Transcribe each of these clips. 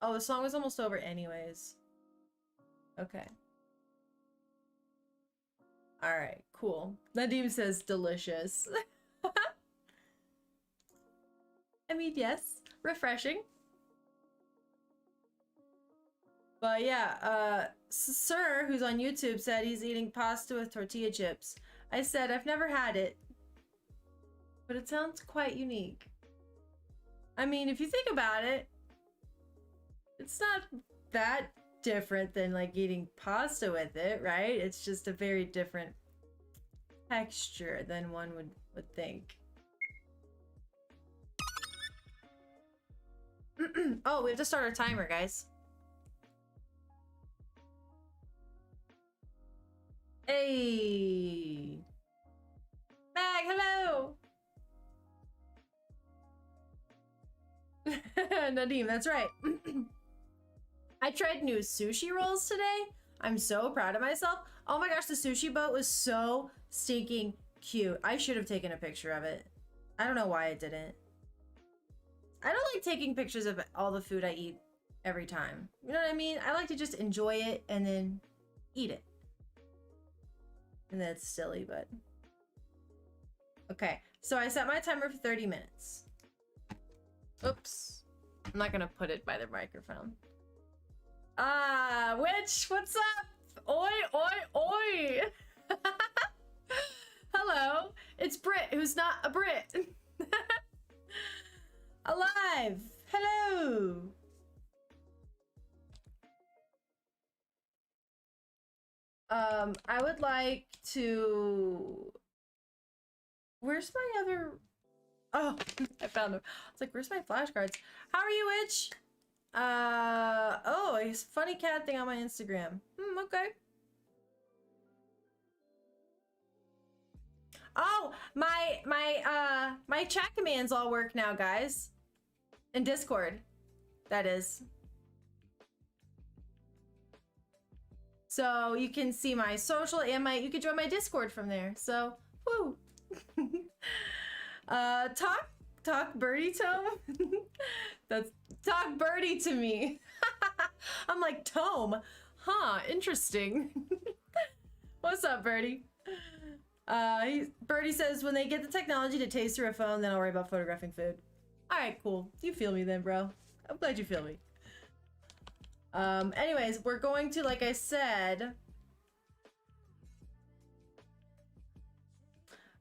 Oh, the song was almost over anyways. Okay. Alright, cool. Nadim says delicious. I mean, yes. Refreshing. But yeah, Sir, who's on YouTube, said he's eating pasta with tortilla chips. I said, I've never had it. But it sounds quite unique. I mean, if you think about it, it's not that different than like eating pasta with it, right? It's just a very different texture than one would think. Oh, we have to start our timer, guys. Hey! Mag, hello! Nadim, that's right. I tried new sushi rolls today. I'm so proud of myself. Oh my gosh, the sushi boat was so stinking cute. I should have taken a picture of it. I don't know why I didn't. I don't like taking pictures of all the food I eat every time. You know what I mean? I like to just enjoy it and then eat it. And that's silly, but... Okay, so I set my timer for 30 minutes. Oops. I'm not gonna put it by the microphone. Ah, Witch, what's up? Oi, oi, oi! Hello, it's Brit, who's not a Brit. Alive! Hello! I would like to... Where's my other... Oh, I found them. It's like, where's my flashcards? How are you, Witch? Oh, a funny cat thing on my Instagram. Okay. Oh, my chat commands all work now, guys. In Discord, that is. So you can see my social and you can join my Discord from there. So, woo. Talk birdie tome. That's talk birdie to me. I'm like, tome, huh? Interesting. What's up, birdie? Birdie says when they get the technology to taste through a phone, then I'll worry about photographing food. All right, cool. You feel me then, bro. I'm glad you feel me. Anyways, we're going to, like I said,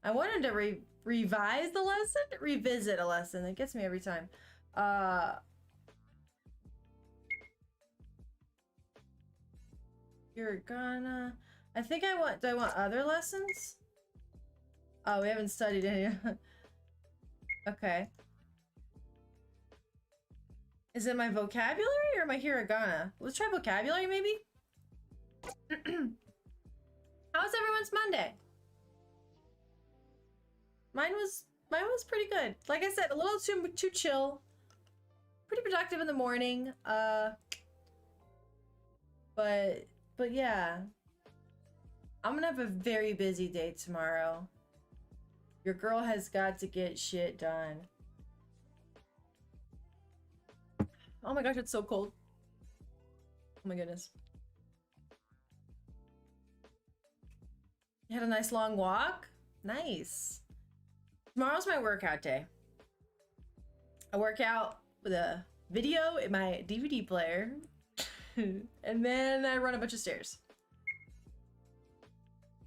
I wanted to revise the lesson, revisit a lesson. It gets me every time. You're gonna... I think I want... Do I want other lessons? Oh, we haven't studied any. Okay. Is it my vocabulary or my hiragana? Let's try vocabulary, maybe? How's everyone's Monday? Mine was pretty good. Like I said, a little too chill. Pretty productive in the morning. But yeah. I'm gonna have a very busy day tomorrow. Your girl has got to get shit done. Oh my gosh, it's so cold. Oh my goodness. You had a nice long walk? Nice. Tomorrow's my workout day. I work out with a video in my DVD player. And then I run a bunch of stairs.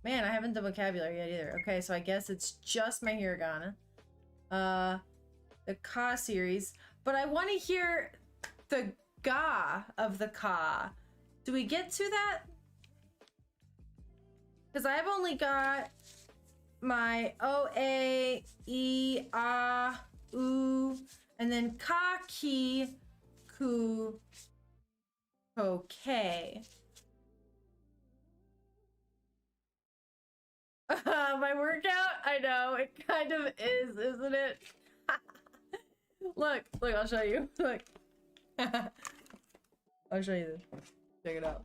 Man, I haven't done vocabulary yet either. Okay, so I guess it's just my hiragana. The ka series. But I want to hear the ga of the ka. Do we get to that? Because I've only got my o, a, e, a, u, and then ka, ki, ku, ko, ke. My workout? I know, it kind of is, isn't it? Look, I'll show you. Look. I'll show you this. Check it out.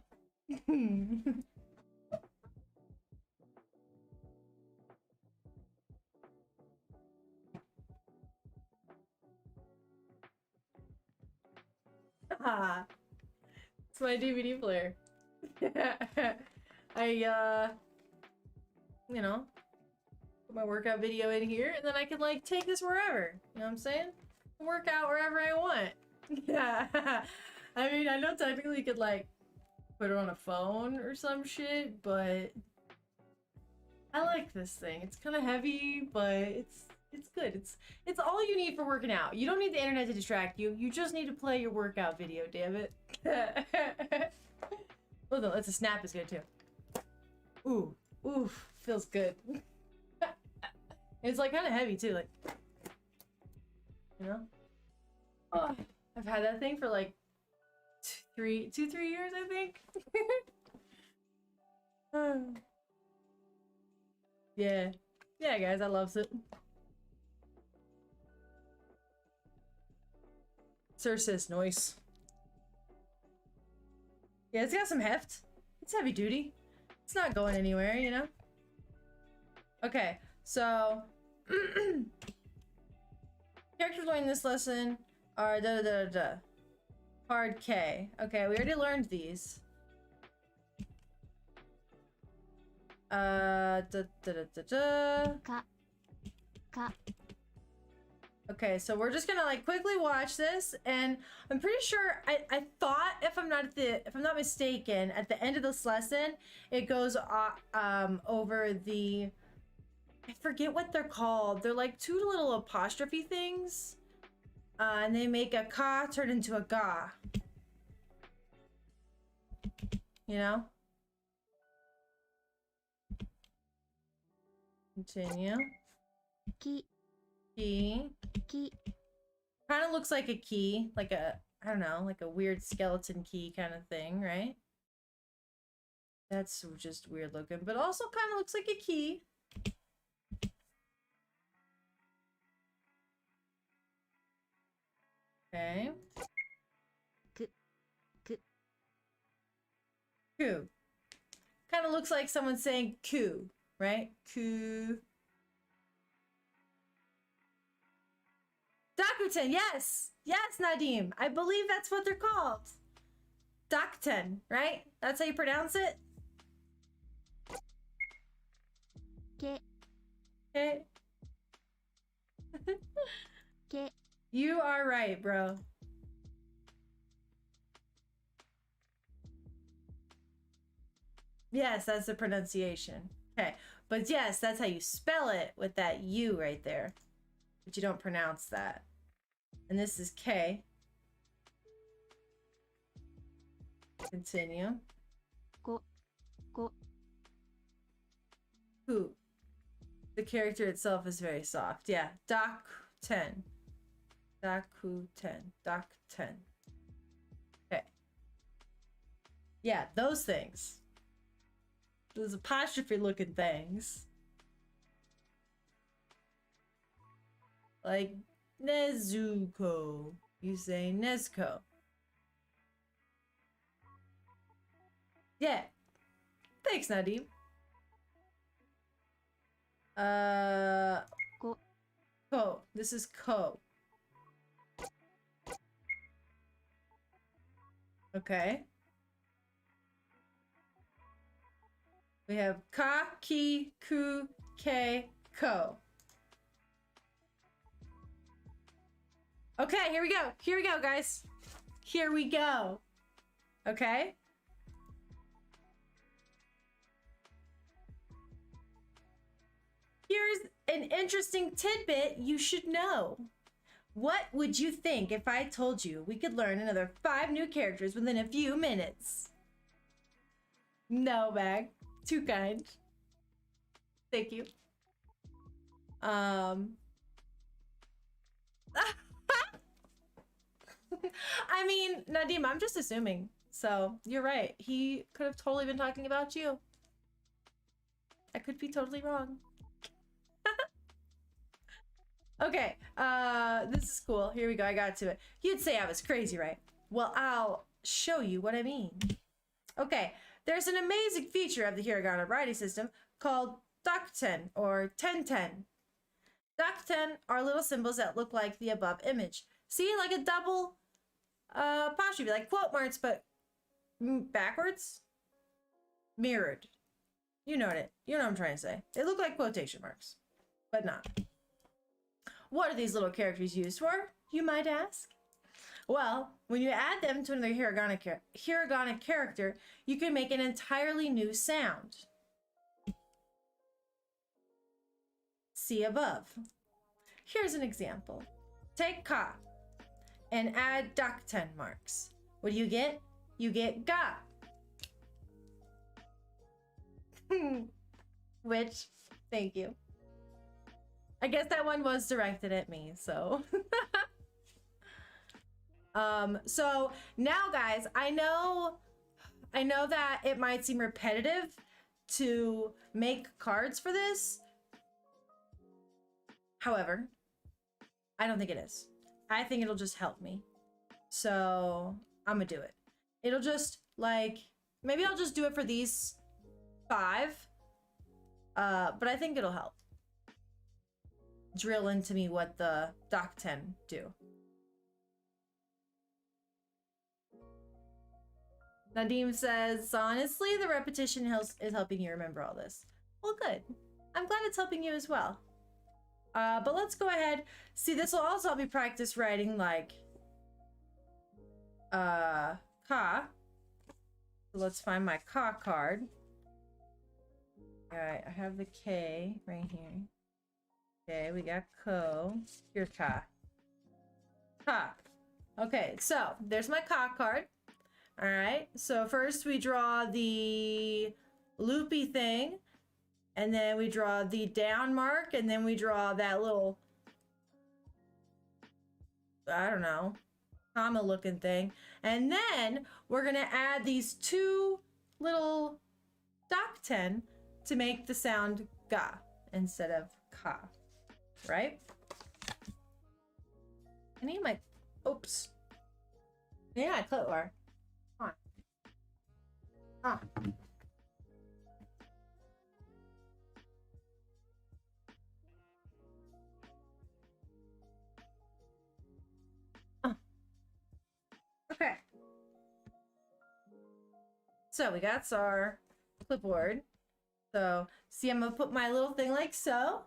It's my DVD player. I, you know, put my workout video in here, and then I can, like, take this wherever. You know what I'm saying? Work out wherever I want. Yeah. I mean, I know technically you could, like, put it on a phone or some shit, but I like this thing. It's kind of heavy, but it's good. It's all you need for working out. You don't need the internet to distract you. You just need to play your workout video, damn it. Oh, no, it's a snap is good too. Ooh, oof, feels good. It's like kind of heavy too, like, you know. Oh, I've had that thing for like 3 years, I think. Yeah, yeah, guys, I loves it. Sir says noise. Yeah, it's got some heft. It's heavy duty. It's not going anywhere, you know? Okay, so characters learning this lesson are hard K. Okay, we already learned these. Okay, so we're just gonna like quickly watch this, and I'm pretty sure I thought, if I'm not mistaken, at the end of this lesson, it goes over the, I forget what they're called. They're like two little apostrophe things, and they make a ka turn into a ga. You know? Continue. Key. Key. Key. Kind of looks like a key, like a, I don't know, like a weird skeleton key kind of thing, right? That's just weird looking, but also kind of looks like a key. Okay. Ku. Kind of looks like someone saying ku, right? Ku. Dakuten, yes! Yes, Nadim. I believe that's what they're called. Dakuten, right? That's how you pronounce it? Ke. Okay. Ke. You are right, bro. Yes, that's the pronunciation. Okay, but yes, that's how you spell it with that U right there. But you don't pronounce that. And this is K. Continue. Go. Go. Who? The character itself is very soft. Yeah, Dakuten. Dakuten. Dakuten. Okay. Yeah, those things. Those apostrophe looking things. Like Nezuko. You say Nezuko. Yeah. Thanks, Nadim. Ko. Ko. This is Ko. Okay. We have Ka, Ki, Ku, Ke, Ko. Okay, here we go. Here we go, guys. Here we go. Okay? Here's an interesting tidbit you should know. What would you think if I told you we could learn another 5 new characters within a few minutes? No, Bag. Too kind. Thank you. I mean, Nadim, I'm just assuming. So, you're right. He could have totally been talking about you. I could be totally wrong. Okay, this is cool. Here we go. I got to it. You'd say I was crazy, right? Well, I'll show you what I mean. Okay, there's an amazing feature of the Hiragana writing system called Dakuten or Tenten. Dakuten are little symbols that look like the above image. See, like a double apostrophe, like quote marks, but backwards, mirrored. You know what I'm trying to say. They look like quotation marks, but not. What are these little characters used for, you might ask? Well, when you add them to another hiragana character, you can make an entirely new sound. See above. Here's an example. Take ka and add dakten marks. What do you get? You get ga. Which, thank you. I guess that one was directed at me, so. So now guys, I know that it might seem repetitive to make cards for this. However, I don't think it is. I think it'll just help me. So I'm gonna do it. It'll just like, maybe I'll just do it for these 5. But I think it'll help drill into me what the dakten do. Nadim says, honestly, the repetition is helping you remember all this. Well, good. I'm glad it's helping you as well. But let's go ahead. See, this will also help me practice writing like ka. So let's find my ka card. Alright, I have the K right here. Okay, we got ko. Here's ka. Ka. Okay, so there's my ka card. Alright, so first we draw the loopy thing, and then we draw the down mark, and then we draw that little, I don't know, comma looking thing. And then we're gonna add these 2 little dakten to make the sound ga instead of ka, right? I need my, oops. Yeah, I clip bar. Come on. Okay. So we got our clipboard. So see, I'm gonna put my little thing like so.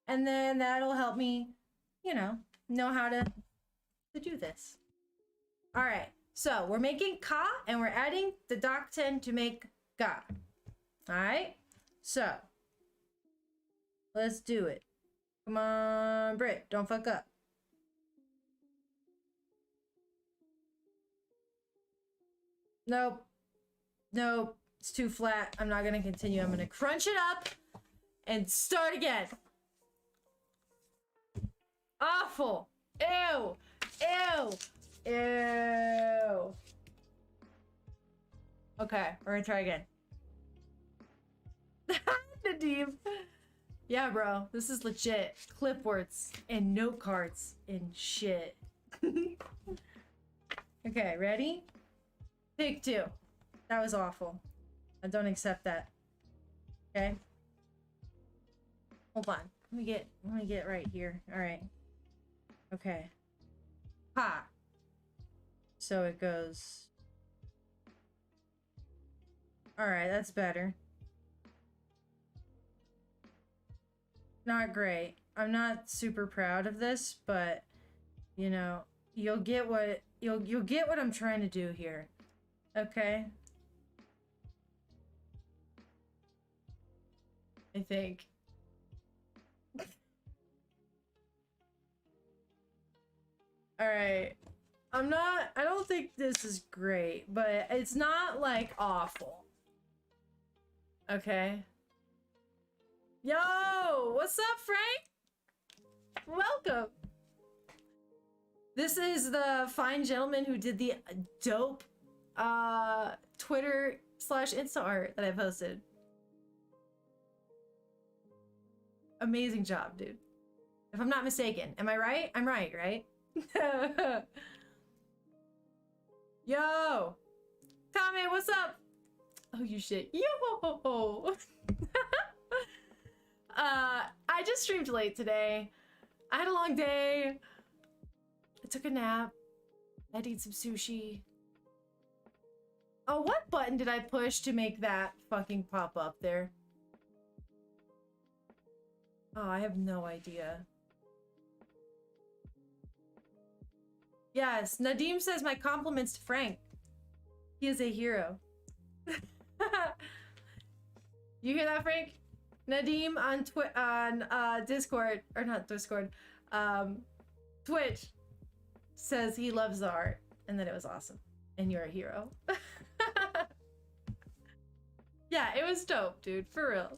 And then that'll help me, know how to do this. All right. So we're making ka and we're adding the dakten to make ga. All right. So let's do it. Come on, Britt, don't fuck up. Nope. Nope. It's too flat. I'm not gonna continue. I'm gonna crunch it up and start again. Awful. Ew. Ew. Ew. Okay, we're gonna try again. Nadim. Yeah, bro. This is legit. Clipboards and note cards and shit. Okay, ready? Take 2. That was awful. I don't accept that. Okay? Hold on. Let me get right here. Alright. Okay. Ha. So it goes. Alright, that's better. Not great. I'm not super proud of this, but you'll get what you'll get what I'm trying to do here. Okay? I think. Alright. I don't think this is great, but it's not like awful. Okay? Yo! What's up, Frank? Welcome! This is the fine gentleman who did the dope Twitter/Insta art that I posted. Amazing job, dude. If I'm not mistaken. Am I right? I'm right, right? Yo! Kame, what's up? Oh, you shit. Yo! I just streamed late today. I had a long day. I took a nap. I'd eat some sushi. Oh, what button did I push to make that fucking pop up there? Oh, I have no idea. Yes, Nadim says my compliments to Frank. He is a hero. You hear that, Frank? Nadim on Discord, or not Discord, Twitch says he loves the art and that it was awesome. And you're a hero. Yeah, it was dope, dude. For real.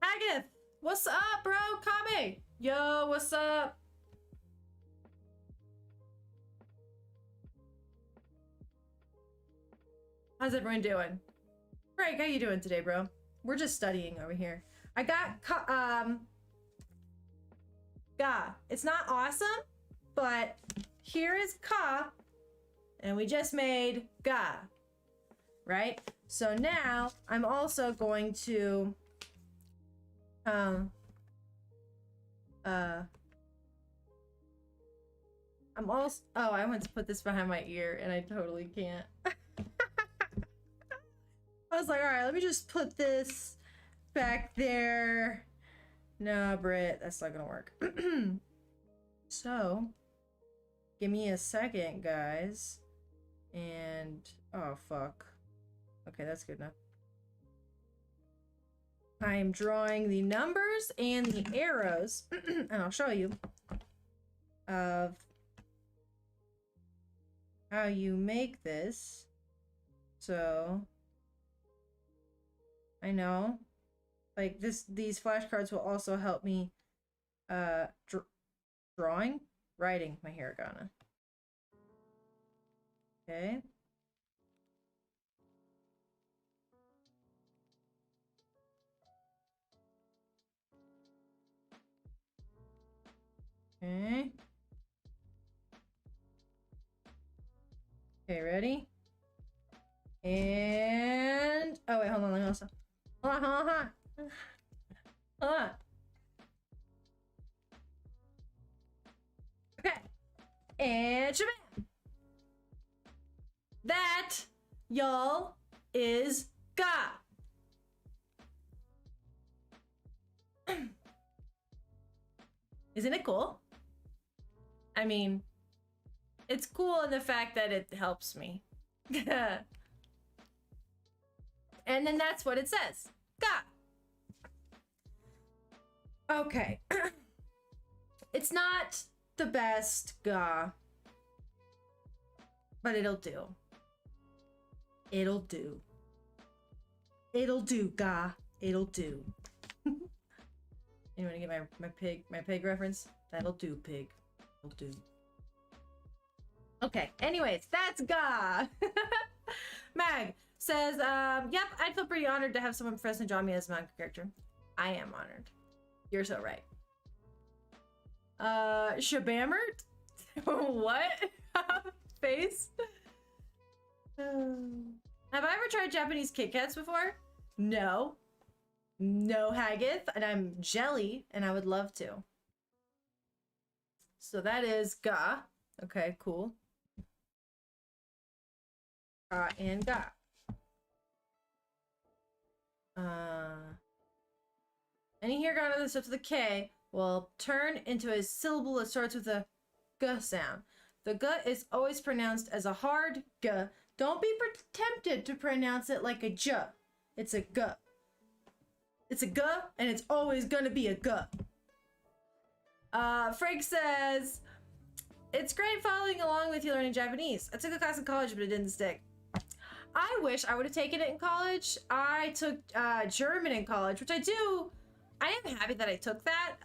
Haggith, what's up, bro? Kame. Yo, what's up? How's everyone doing? Frank, how you doing today, bro? We're just studying over here. I got, Ga. It's not awesome, but here is Ka, and we just made Ga, right? So now I'm also going to, I'm also, oh, I went to put this behind my ear and I totally can't. I was like, all right, let me just put this back there. No, Britt, that's not gonna work. So, give me a second, guys. And, oh, fuck. Okay, that's good enough. I am drawing the numbers and the arrows, and I'll show you, of how you make this. So, I know, like these flashcards will also help me writing my hiragana. Okay. Okay. Okay, ready? And oh wait, hold on, hold on. Okay. And shabam! That, y'all, is Ga. Isn't it cool? I mean, it's cool in the fact that it helps me. And then that's what it says. Ga. Okay. It's not the best Ga, but it'll do. It'll do. It'll do, Ga. It'll do. Anyone get my pig reference? That'll do, pig. It'll do. Okay, anyways, that's Ga. Mag says, yep, I'd feel pretty honored to have someone professionally draw me as a manga character. I am honored. You're so right. Shabammert? What? Face? Have I ever tried Japanese Kit Kats before? No. No, Haggith, and I'm jelly, and I would love to. So that is Ga. Okay, cool. Ga and Ga. Any hiragana that starts with a K will turn into a syllable that starts with a G sound. The G is always pronounced as a hard G. Don't be tempted to pronounce it like a J. It's a G. It's a G, and it's always gonna be a G. Frank says, it's great following along with you learning Japanese. I took a class in college, but it didn't stick. I wish I would have taken it in college. I took German in college, which I do. I am happy that I took that.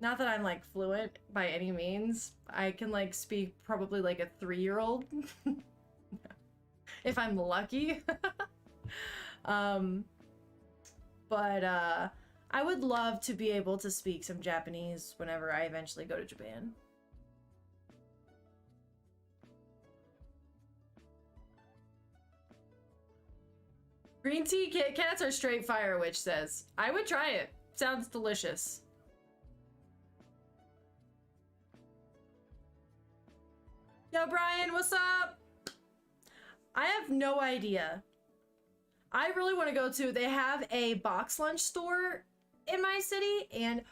Not that I'm like fluent by any means. I can like speak probably like a 3-year-old. If I'm lucky. But I would love to be able to speak some Japanese whenever I eventually go to Japan. Green tea Kit Kats are straight fire, Witch says. I would try it. Sounds delicious. Yo, Brian, what's up? I have no idea. I really want to go to, they have a box lunch store in my city, and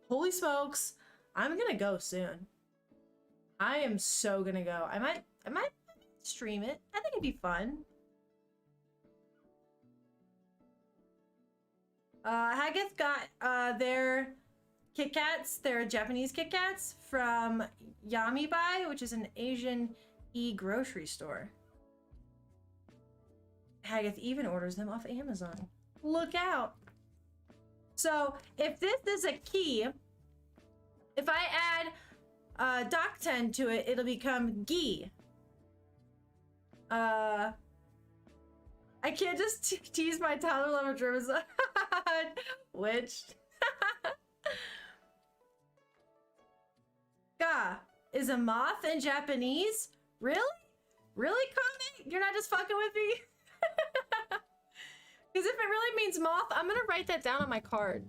holy smokes, I'm gonna go soon. I am so gonna go. I might stream it. I think it'd be fun. Haggith got their Kit Kats, their Japanese Kit Kats from Yamibai, which is an Asian e-grocery store. Haggith even orders them off Amazon. Look out. So if this is a key, if I add Docten to it, it'll become Gi. I can't just tease my toddler level German. Which? Ga is a moth in Japanese? Really? Really, Kame? You're not just fucking with me? Because if it really means moth, I'm gonna write that down on my card.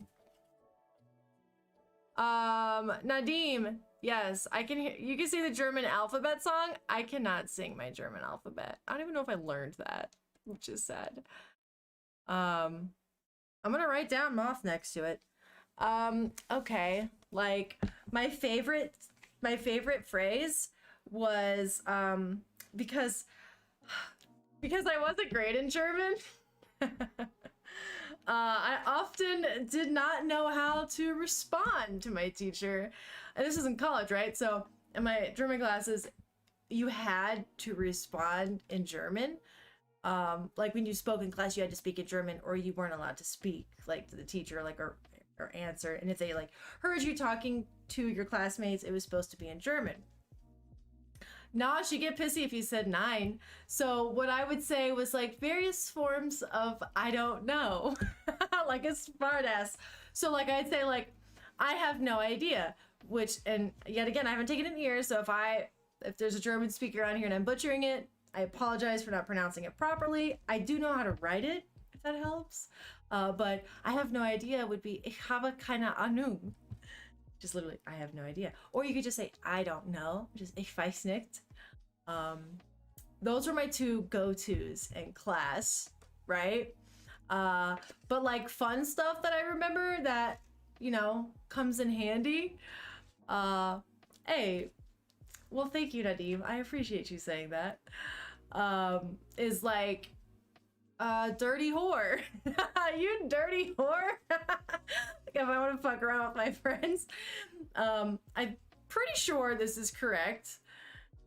Nadim, yes, I can hear, you can see the German alphabet song. I cannot sing my German alphabet. I don't even know if I learned that, which is sad. I'm gonna write down moth next to it. Okay, like my favorite phrase was because I wasn't great in German. I often did not know how to respond to my teacher. And this was in college, right? So in my German classes, you had to respond in German. Like when you spoke in class, you had to speak in German, or you weren't allowed to speak like to the teacher, like or answer. And if they like heard you talking to your classmates, it was supposed to be in German. Nah, she'd get pissy if you said 9. So what I would say was like various forms of I don't know. Like a smart ass. So like I'd say like I have no idea, which, and yet again I haven't taken it in years, so if there's a German speaker on here and I'm butchering it, I apologize for not pronouncing it properly. I do know how to write it, if that helps. But I have no idea would be ich habe keine Ahnung. Just literally, I have no idea. Or you could just say, I don't know, just ich weiß nicht. Those were my 2 go-tos in class, right? But like fun stuff that I remember that, you know, comes in handy. Hey, well, thank you, Nadim. I appreciate you saying that. Is like, dirty whore. You dirty whore. Like if I want to fuck around with my friends. I'm pretty sure this is correct.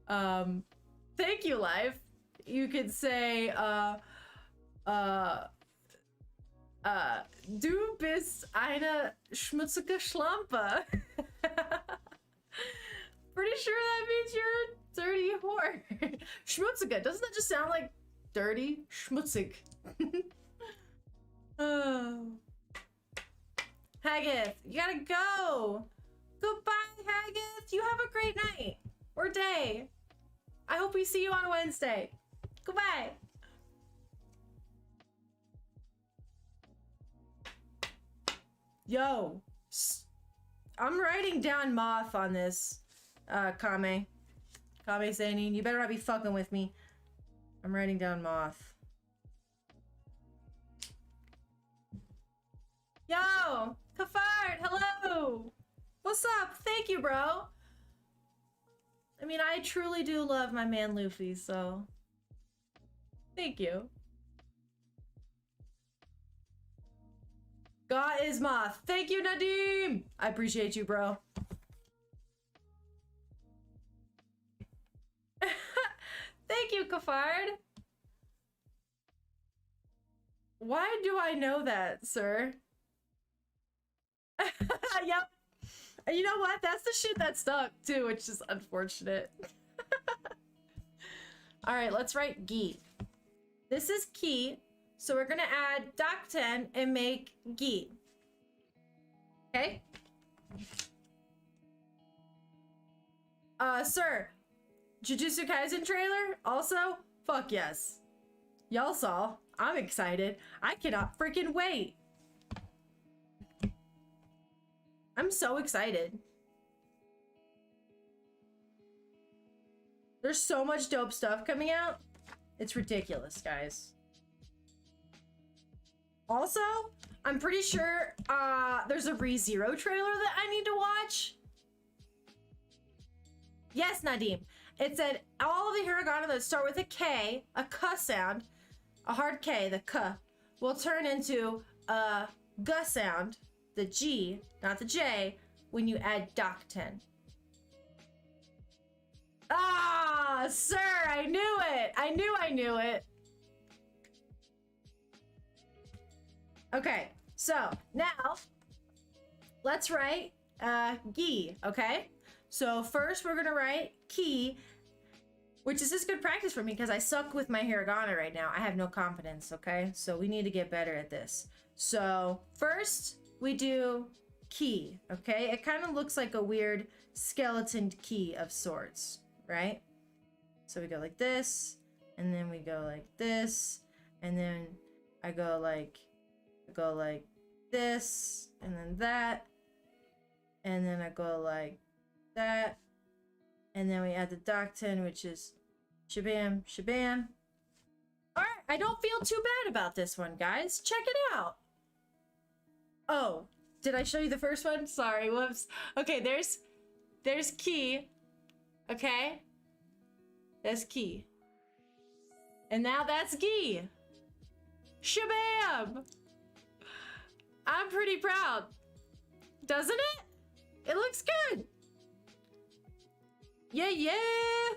Thank you, Life. You could say, du bist eine schmutzige Schlampe. Pretty sure that means you're a dirty whore. Schmutzige, doesn't that just sound like dirty? Schmutzig. Oh. Haggith, you gotta go. Goodbye, Haggith. You have a great night or day. I hope we see you on Wednesday. Goodbye. Yo, I'm writing down moth on this, Kame. Kame saying, you better not be fucking with me. I'm writing down moth. Yo, Kafard, hello. What's up? Thank you, bro. I mean, I truly do love my man Luffy, so thank you. God is moth. Thank you, Nadim. I appreciate you, bro. Thank you, Kafard. Why do I know that, sir? Yep. And you know what? That's the shit that stuck too, which is unfortunate. All right, let's write Gi. This is Ki, so we're gonna add Docten and make Gi. Okay? Sir, Jujutsu Kaisen trailer? Also, fuck yes. Y'all saw. I'm excited. I cannot freaking wait. I'm so excited. There's so much dope stuff coming out. It's ridiculous, guys. Also, I'm pretty sure there's a ReZero trailer that I need to watch. Yes, Nadim. It said all of the hiragana that start with a K, a K sound, a hard K, the K, will turn into a G sound, the G, not the J, when you add Dokten. Ah, sir, I knew it. I knew it. Okay, so now let's write gi, okay? So first we're gonna write ki, which is just good practice for me because I suck with my hiragana right now. I have no confidence, okay? So we need to get better at this. So first we do ki, okay? It kind of looks like a weird skeleton key of sorts, right? So we go like this, and then we go like this, and then I go like this, and then that, and then I go like that, and then we add the Dokten, which is shabam, shabam. All right, I don't feel too bad about this one, guys. Check it out. Oh, did I show you the first one? Sorry, whoops. Okay, there's ki, okay? That's ki. And now that's gi. Shabam! I'm pretty proud. Doesn't it? It looks good. Yeah, yeah.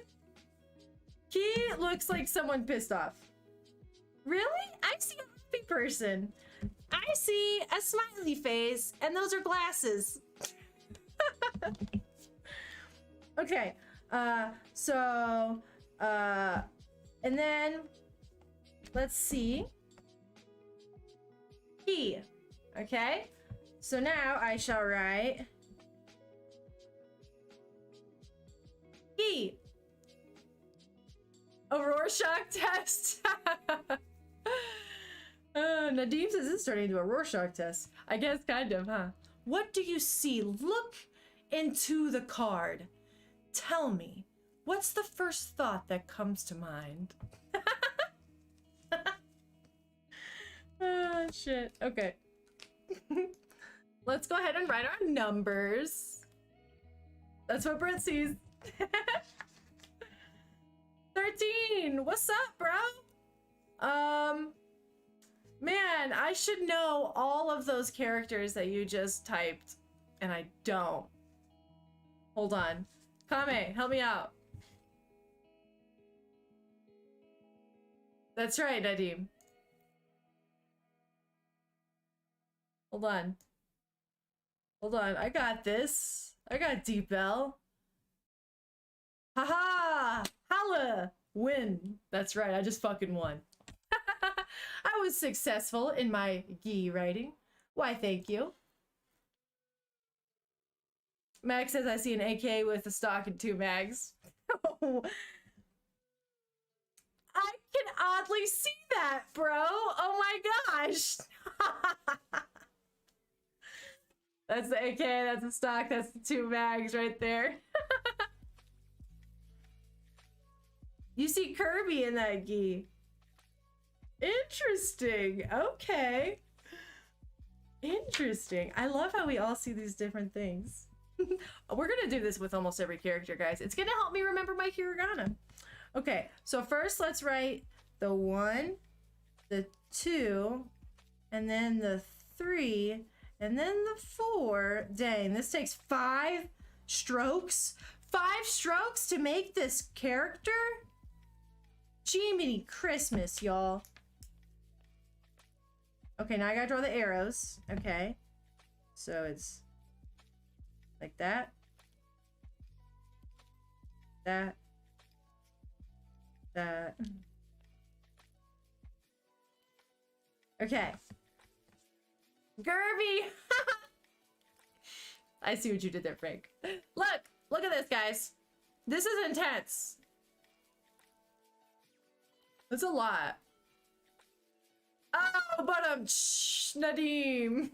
Ki looks like someone pissed off. Really? I see a happy person. I see a smiley face, and those are glasses. Okay, and then let's see. Ki. Okay, so now I shall write ki. A Rorschach test. Nadim says it's turning into a Rorschach test. I guess kind of, huh? What do you see? Look into the card. Tell me, what's the first thought that comes to mind? Oh, shit. Okay. Let's go ahead and write our numbers. That's what Brent sees. 13. What's up, bro? Man, I should know all of those characters that you just typed, and I don't. Hold on. Kame, help me out. That's right, Nadim. Hold on. Hold on, I got this. I got Deep L. Haha! Holla! Win. That's right, I just fucking won. I was successful in my gi writing. Why, thank you. Max says I see an AK with a stock and 2 mags. I can oddly see that, bro. Oh my gosh. That's the AK, that's the stock, that's the 2 mags right there. You see Kirby in that gi. Interesting. Okay. Interesting. I love how we all see these different things. We're gonna do this with almost every character, guys. It's gonna help me remember my hiragana. Okay, so first let's write the 1, the 2, and then the 3, and then the 4. Dang, this takes 5 strokes. 5 strokes to make this character? Jiminy Christmas, y'all. Okay, now I gotta draw the arrows. Okay. So it's like that. That. That. Okay. Gerby! I see what you did there, Frank. Look at this, guys. This is intense. That's a lot. Oh, but Nadim.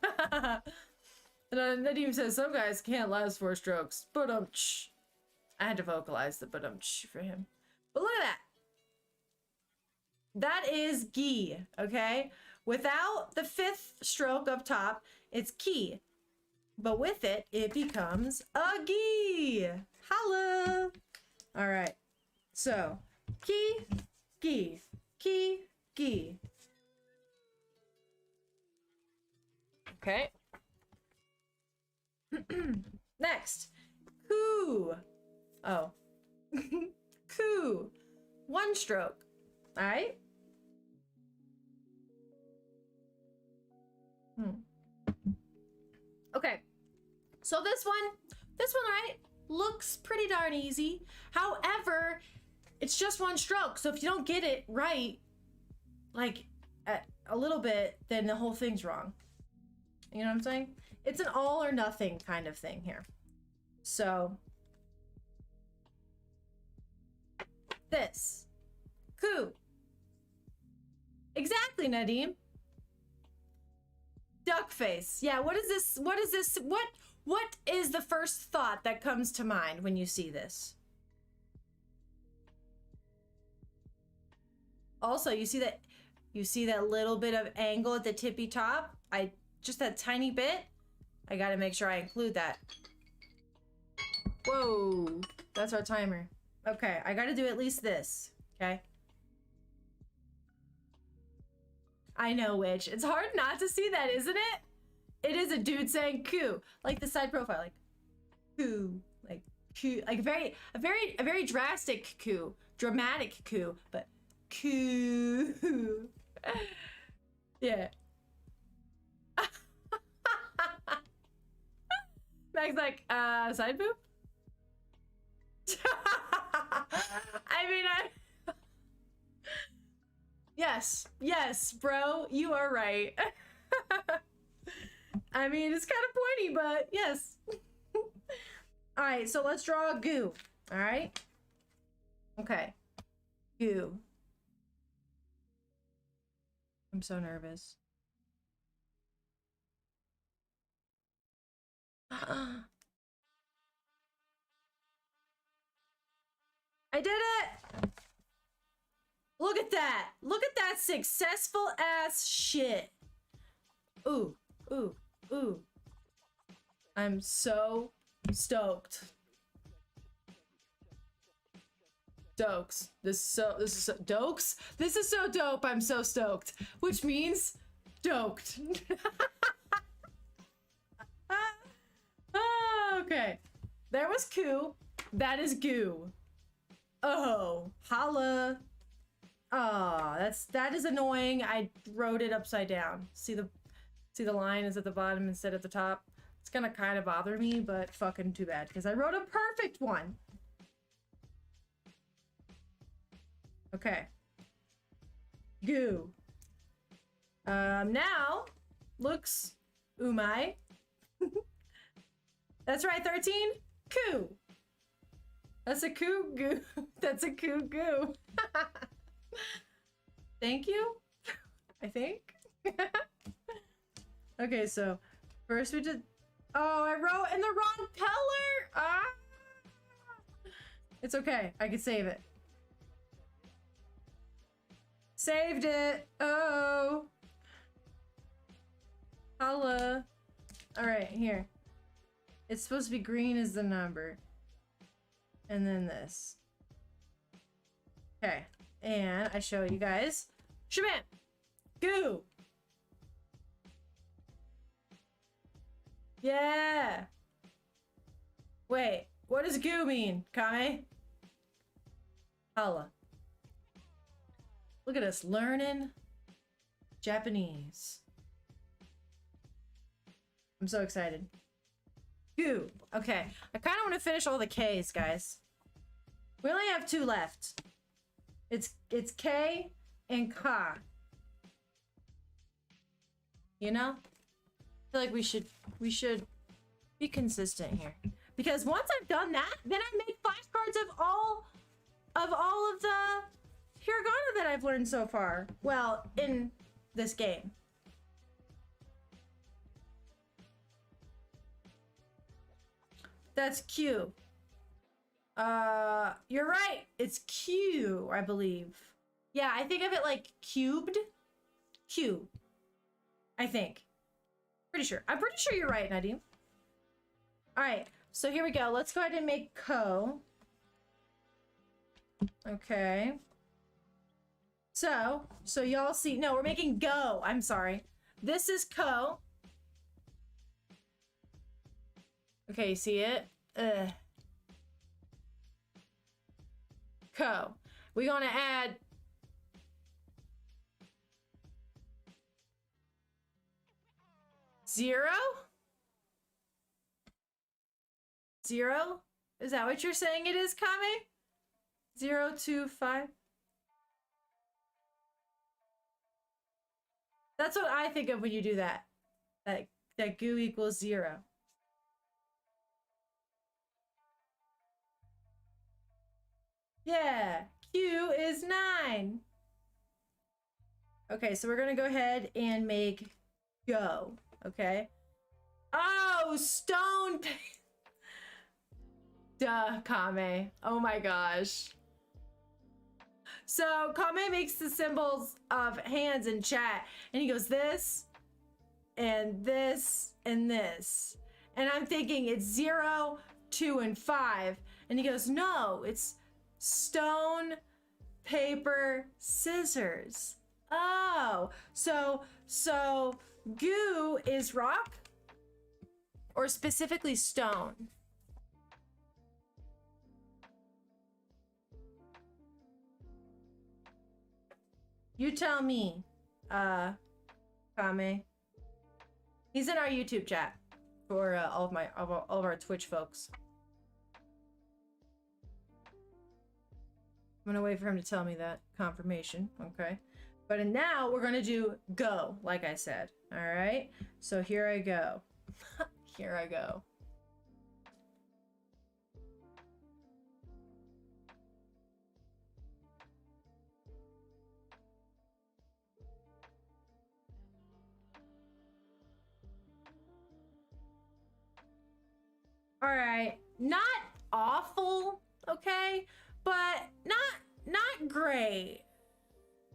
Nadim says some guys can't last 4 strokes. But I had to vocalize the for him. But look at that. That is gi, okay? Without the fifth stroke up top, it's ki. But with it, it becomes a gi. Holla! All right. So, ki, gi, ki, gi. Okay. Next, ku. Oh. Ku. One stroke. All right. Okay. So this one, right, looks pretty darn easy. However, it's just one stroke. So if you don't get it right, like a little bit, then the whole thing's wrong. You know what I'm saying? It's an all or nothing kind of thing here. So this, ku. Exactly, Nadim. Duck face. Yeah, what is this? What is this? What is the first thought that comes to mind when you see this? Also, you see that little bit of angle at the tippy top? Just that tiny bit. I got to make sure I include that. Whoa, that's our timer. Okay, I got to do at least this, okay? I know which. It's hard not to see that, isn't it? It is a dude saying "ku," like the side profile, like "ku," like "ku," like a very drastic "ku," dramatic "ku," but "ku." Yeah. Meg's like, side boob? I mean, yes, bro, you are right. I mean, it's kind of pointy, but yes. All right, so let's draw a goo. All right. Okay. Goo. I'm so nervous. I did it! Look at that! Look at that successful ass shit! Ooh, ooh, ooh. I'm so stoked. Dokes. This is so dokes? This is so dope, I'm so stoked. Which means doked. Okay. There was ku. That is goo. Oh, holla. Oh, that is annoying. I wrote it upside down. See the line is at the bottom instead of the top. It's gonna kind of bother me, but fucking too bad because I wrote a perfect one. Okay. Goo. Now looks umai. That's right, 13. Ku. That's a ku goo. That's a ku goo. Thank you. I think. Okay, so first we did. Oh, I wrote in the wrong color. Ah. It's okay. I can save it. Saved it. Oh. Holla. All right, here. It's supposed to be green as the number. And then this. Okay. And I show you guys. Shabam! Goo! Yeah! Wait, what does goo mean, Kame? Holla. Look at us learning Japanese. I'm so excited. Goo. Okay. I kind of want to finish all the K's, guys. We only have 2 left. It's K and Ka. You know? I feel like we should be consistent here. Because once I've done that, then I make flashcards of all of the hiragana that I've learned so far. Well, in this game. That's Q. You're right. It's Q, I believe. Yeah, I think of it like cubed. Q. I think. Pretty sure. I'm pretty sure you're right, Nadim. All right. So here we go. Let's go ahead and make ko. Okay. So y'all see. No, we're making go. I'm sorry. This is ko. Okay, you see it? Ko. We're gonna add zero? Zero? Is that what you're saying it is, Kame? 0, 2, 5? That's what I think of when you do that. That goo equals 0. Yeah, Q is 9. Okay, so we're gonna go ahead and make go. Okay. Oh, stone. Duh, Kame. Oh my gosh. So Kame makes the symbols of hands in chat, and he goes this, and this, and this. And I'm thinking it's 0, 2, and 5. And he goes, no, it's stone, paper, scissors. Oh, so goo is rock, or specifically stone? You tell me, Kame. He's in our YouTube chat for all of our Twitch folks. I'm gonna wait for him to tell me that confirmation, okay? But now we're gonna do go, like I said. All right. So here I go. Here I go. All right. Not awful, okay? But not great.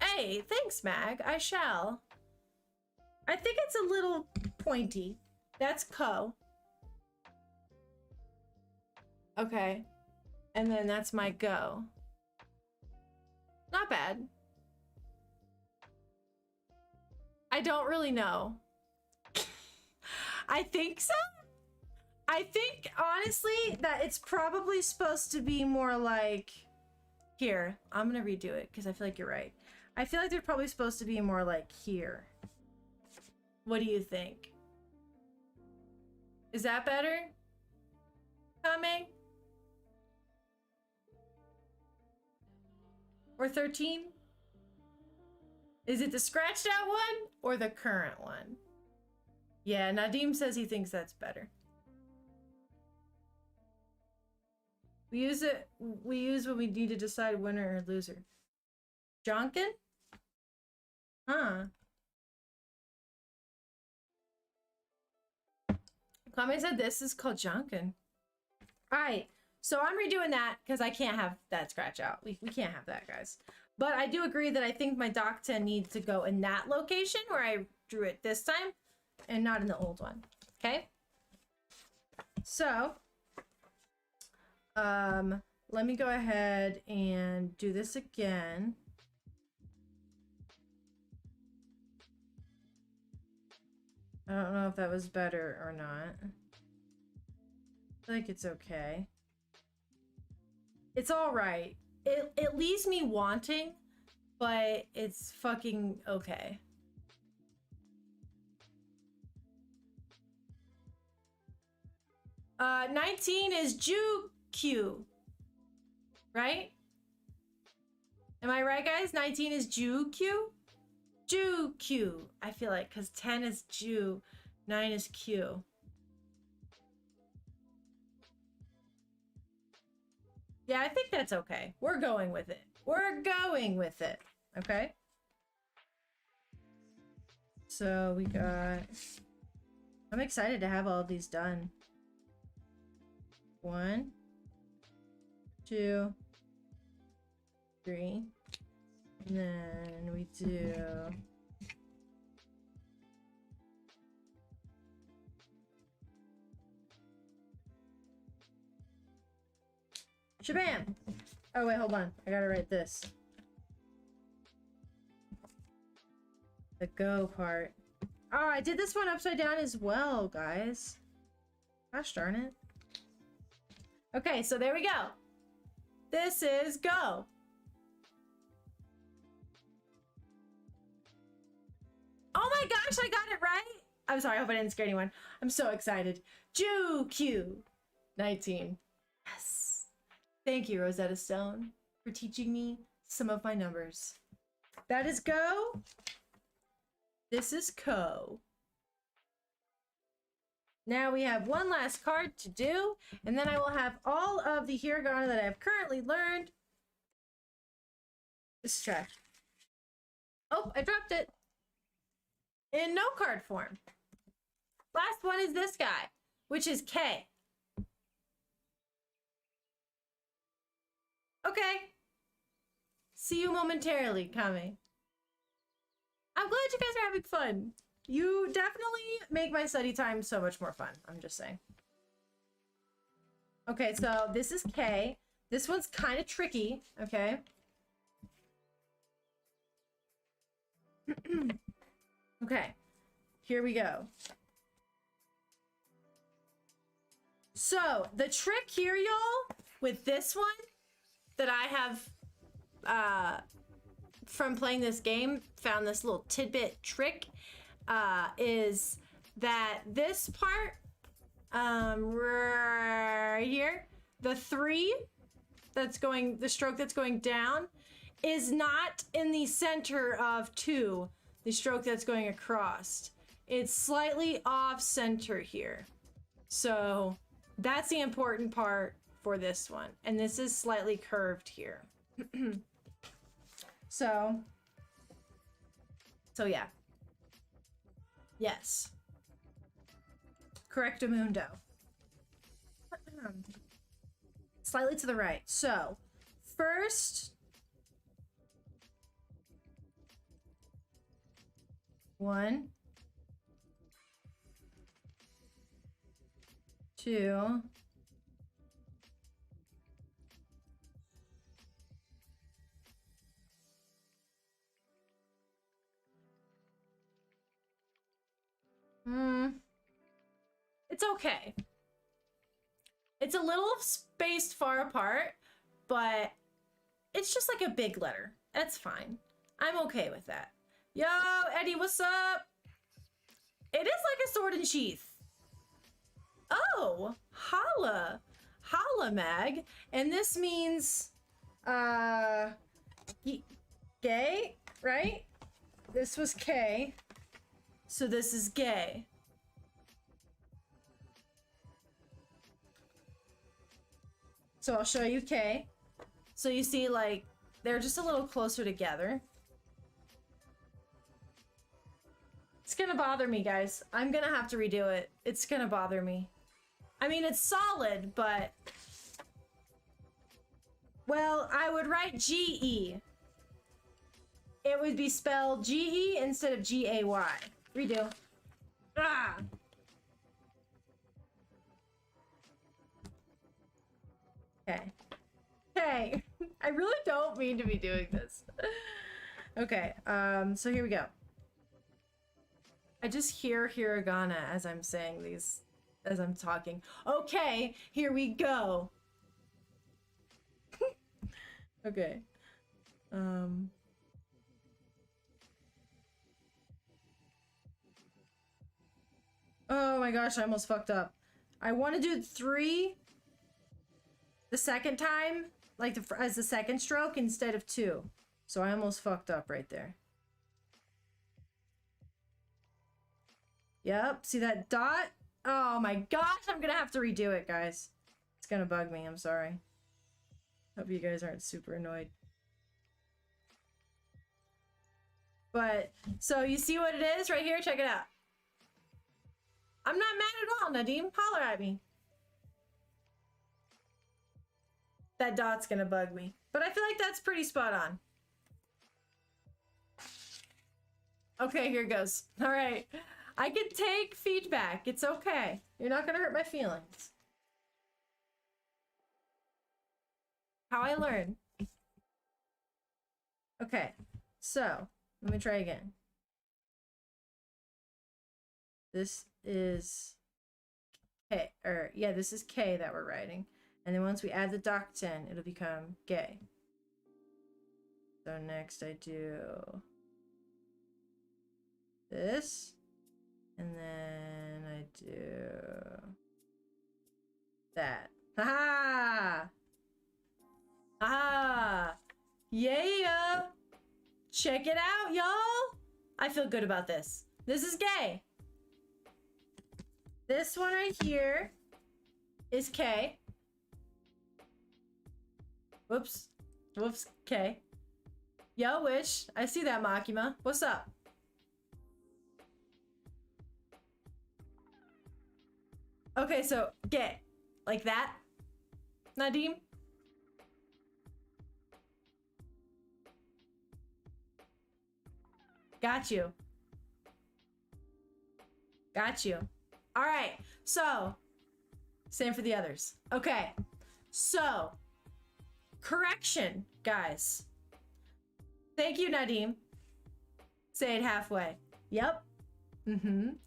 Hey, thanks, Mag. I shall. I think it's a little pointy. That's ko. Okay. And then that's my go. Not bad. I don't really know. I think so. I think, honestly, that it's probably supposed to be more like... Here, I'm gonna redo it, because I feel like you're right. I feel like they're probably supposed to be more like here. What do you think? Is that better? Kame? Or 13? Is it the scratched out one or the current one? Yeah, Nadim says he thinks that's better. We use when we need to decide winner or loser. Jonkin? Huh. Kame said this is called Jonkin. Alright, so I'm redoing that because I can't have that scratch out. We can't have that, guys. But I do agree that I think my Doc 10 needs to go in that location where I drew it this time and not in the old one. Okay? So, let me go ahead and do this again. I don't know if that was better or not. I feel like it's okay. It's all right. It leaves me wanting, but it's fucking okay. Uh, 19 is Ju-Q, right? Am I right, guys? 19 is Ju-Q? Ju-Q, I feel like, because 10 is Ju, 9 is Q. Yeah, I think that's okay. We're going with it. We're going with it. Okay? So we got... I'm excited to have all of these done. 1, 2, 3. And then we do... Shabam! Oh wait, hold on. I gotta write this. The go part. Oh, I did this one upside down as well, guys. Gosh darn it. Okay, so there we go. This is go. Oh my gosh, I got it right. I'm sorry, I hope I didn't scare anyone. I'm so excited. JuQ 19. Yes. Thank you, Rosetta Stone, for teaching me some of my numbers. That is go. This is ko. Now we have one last card to do, and then I will have all of the hiragana that I have currently learned. This is trash. Oh, I dropped it. In no card form. Last one is this guy, which is K. Okay. See you momentarily, Kame. I'm glad you guys are having fun. You definitely make my study time so much more fun. I'm just saying. Okay, so this is K. This one's kind of tricky, okay? Okay, here we go. So, the trick here, y'all, with this one that I have from playing this game, found this little tidbit trick, is that this part right here, the 3 that's going, the stroke that's going down, is not in the center of 2, the stroke that's going across. It's slightly off center here. So that's the important part for this one. And this is slightly curved here. So yeah. Yes. Correctamundo. Slightly to the right. So, first, 1, 2, 3. It's okay. It's a little spaced far apart, but it's just like a big letter. That's fine. I'm okay with that. Yo, Eddie, what's up? It is like a sword and sheath. Oh, holla. Holla, Mag. And this means, gay, right? This was K. So this is gay. So I'll show you K. So you see, like, they're just a little closer together. It's gonna bother me, guys. I'm gonna have to redo it. It's gonna bother me. I mean, it's solid, but... Well, I would write G-E. It would be spelled G-E instead of G-A-Y. Redo. Ah! Okay. Okay. I really don't mean to be doing this. Okay, so here we go. I just hear hiragana as I'm saying these, as I'm talking. Okay, here we go. Okay. Oh my gosh, I almost fucked up. I want to do 3 the second time, like as the second stroke instead of 2. So I almost fucked up right there. Yep, see that dot? Oh my gosh, I'm gonna have to redo it, guys. It's gonna bug me, I'm sorry. Hope you guys aren't super annoyed. But, so you see what it is right here? Check it out. I'm not mad at all, Nadim. Holler at me. that dot's gonna bug me. But I feel like that's pretty spot on. Okay, here goes. All right. I can take feedback. It's okay. You're not gonna hurt my feelings. How I learn. Okay, so let me try again. This is K, or yeah, this is K that we're writing. And then once we add the Dakten, it'll become gay. So next I do this, and then I do that. Ha! Ah! Yeah! Check it out, y'all! I feel good about this. This is gay. This one right here is K. Whoops. Whoops, K. Yo, Wish. I see that, Makima. What's up? Okay, so gay. Like that? Nadim? Got you. Got you. All right. So, same for the others. Okay. So, correction, guys. Thank you, Nadim. Say it halfway. Yep.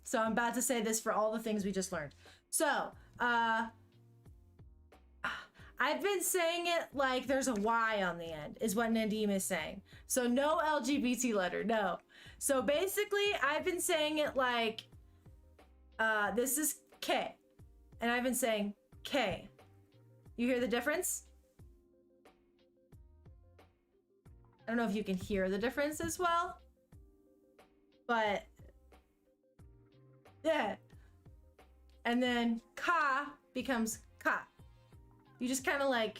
So I'm about to say this for all the things we just learned. So, I've been saying it like there's a Y on the end, is what Nadim is saying. So no LGBT letter, no. So basically, I've been saying it like, this is K. And I've been saying K. You hear the difference? I don't know if you can hear the difference as well. But, yeah. And then Ka becomes Ka. You just kind of like,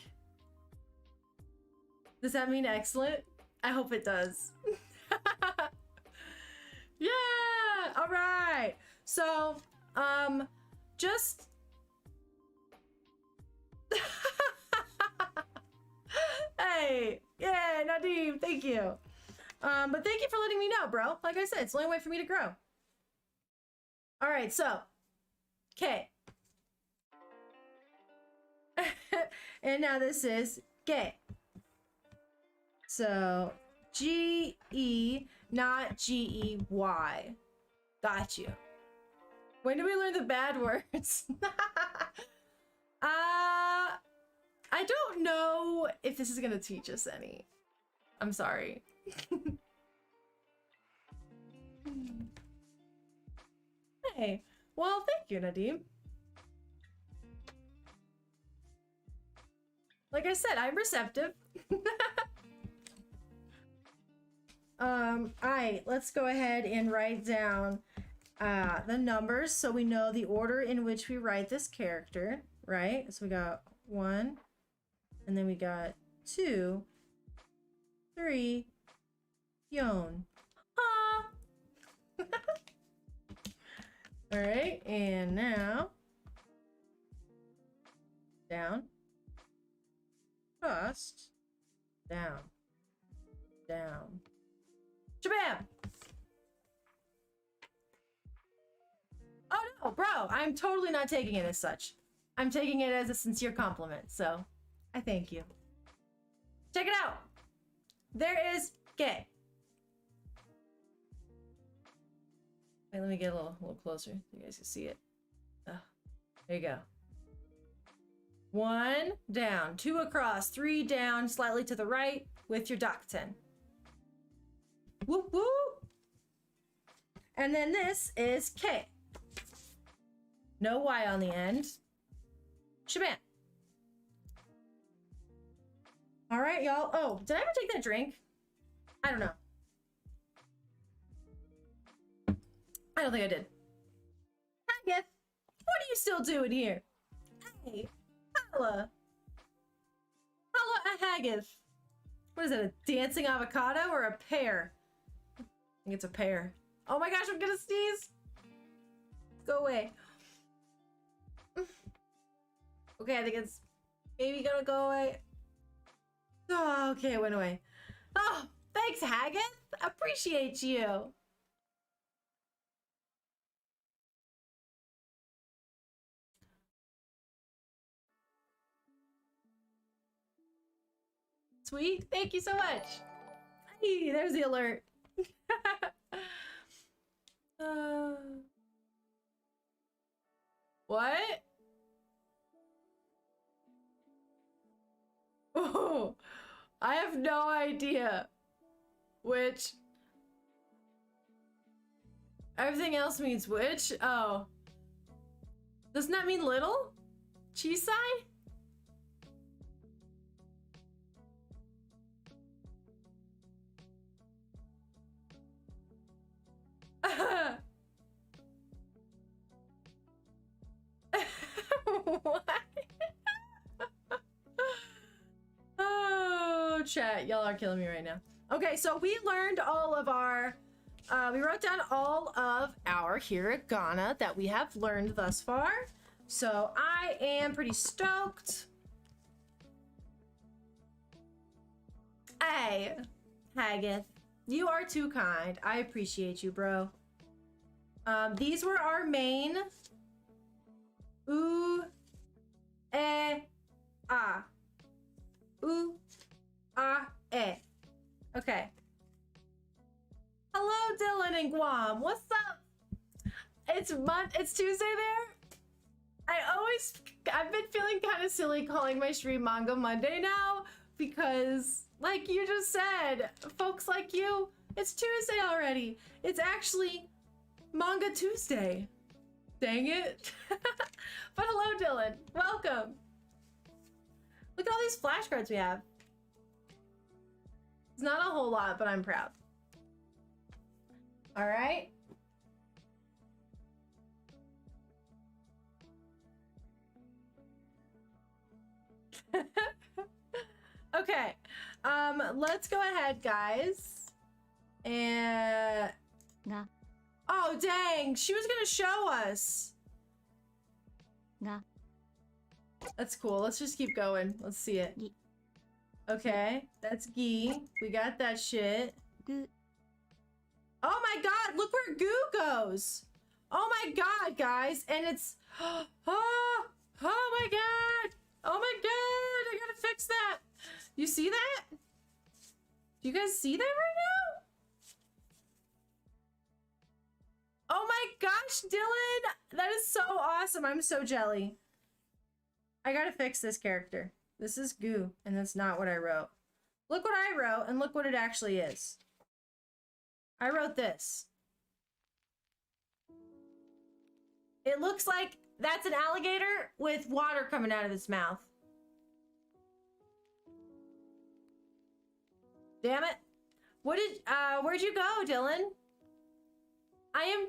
does that mean excellent? I hope it does. Yeah, all right. So, just, hey, yeah, Nadim, thank you. But thank you for letting me know, bro. Like I said, it's the only way for me to grow. All right, so, K. And now this is gay. So, G-E, not G-E-Y. Got you. When do we learn the bad words? I don't know if this is gonna teach us any. I'm sorry. Hey, well, thank you, Nadim. Like I said, I'm receptive. Alright, let's go ahead and write down the numbers so we know the order in which we write this character, right? So we got 1, and then we got 2, 3, Yon. Ah! Alright, and now down. First, down, down, shabam! Oh no, bro, I'm totally not taking it as such. I'm taking it as a sincere compliment, so I thank you. Check it out. There is gay. Wait, let me get a little closer so you guys can see it. There you go. 1 down, 2 across, 3 down, slightly to the right with your Dakten. Whoop whoop. And then this is K. No Y on the end. Shabam. All right, y'all. Oh, did I ever take that drink? I don't know. I don't think I did. Haggith, what are you still doing here? Hey. Holla. Holla a Haggith. What is it, a dancing avocado or a pear? I think it's a pear. Oh my gosh, I'm gonna sneeze. Go away. Okay, I think it's maybe gonna go away. Oh, okay, it went away. Oh, thanks, Haggith. Appreciate you. Sweet. Thank you so much. Hey, there's the alert. uh, what? Oh, I have no idea. Which everything else means which? Oh. Doesn't that mean little? Chisai? What? Oh, chat. Y'all are killing me right now. Okay, so we learned all of our... we wrote down all of our hiragana that we have learned thus far. So I am pretty stoked. Hey, Haggith, you are too kind. I appreciate you, bro. These were our main U, E, A. U, A, E. Okay. Hello, Dylan and Guam. What's up? It's Tuesday there. I've been feeling kind of silly calling my stream Manga Monday now because, like you just said, folks like you, it's Tuesday already. It's actually Manga Tuesday. Dang it. But hello, Dylan. Welcome. Look at all these flashcards we have. It's not a whole lot, but I'm proud. All right. Okay. Let's go ahead, guys. And Ga. oh, dang. She was gonna show us. Ga. That's cool. Let's just keep going. Let's see it. Gi. Okay, that's Gi. We got that shit. Gu. Oh my god, look where Goo goes. Oh my god, guys. And it's... Oh my god. Oh my god, I gotta fix that. You see that? Do you guys see that right now? Oh my gosh, Dylan. That is so awesome. I'm so jelly. I gotta fix this character. This is Goo, and that's not what I wrote. Look what I wrote, and look what it actually is. I wrote this. It looks like that's an alligator with water coming out of its mouth. Damn it. Where'd you go, Dylan? I am,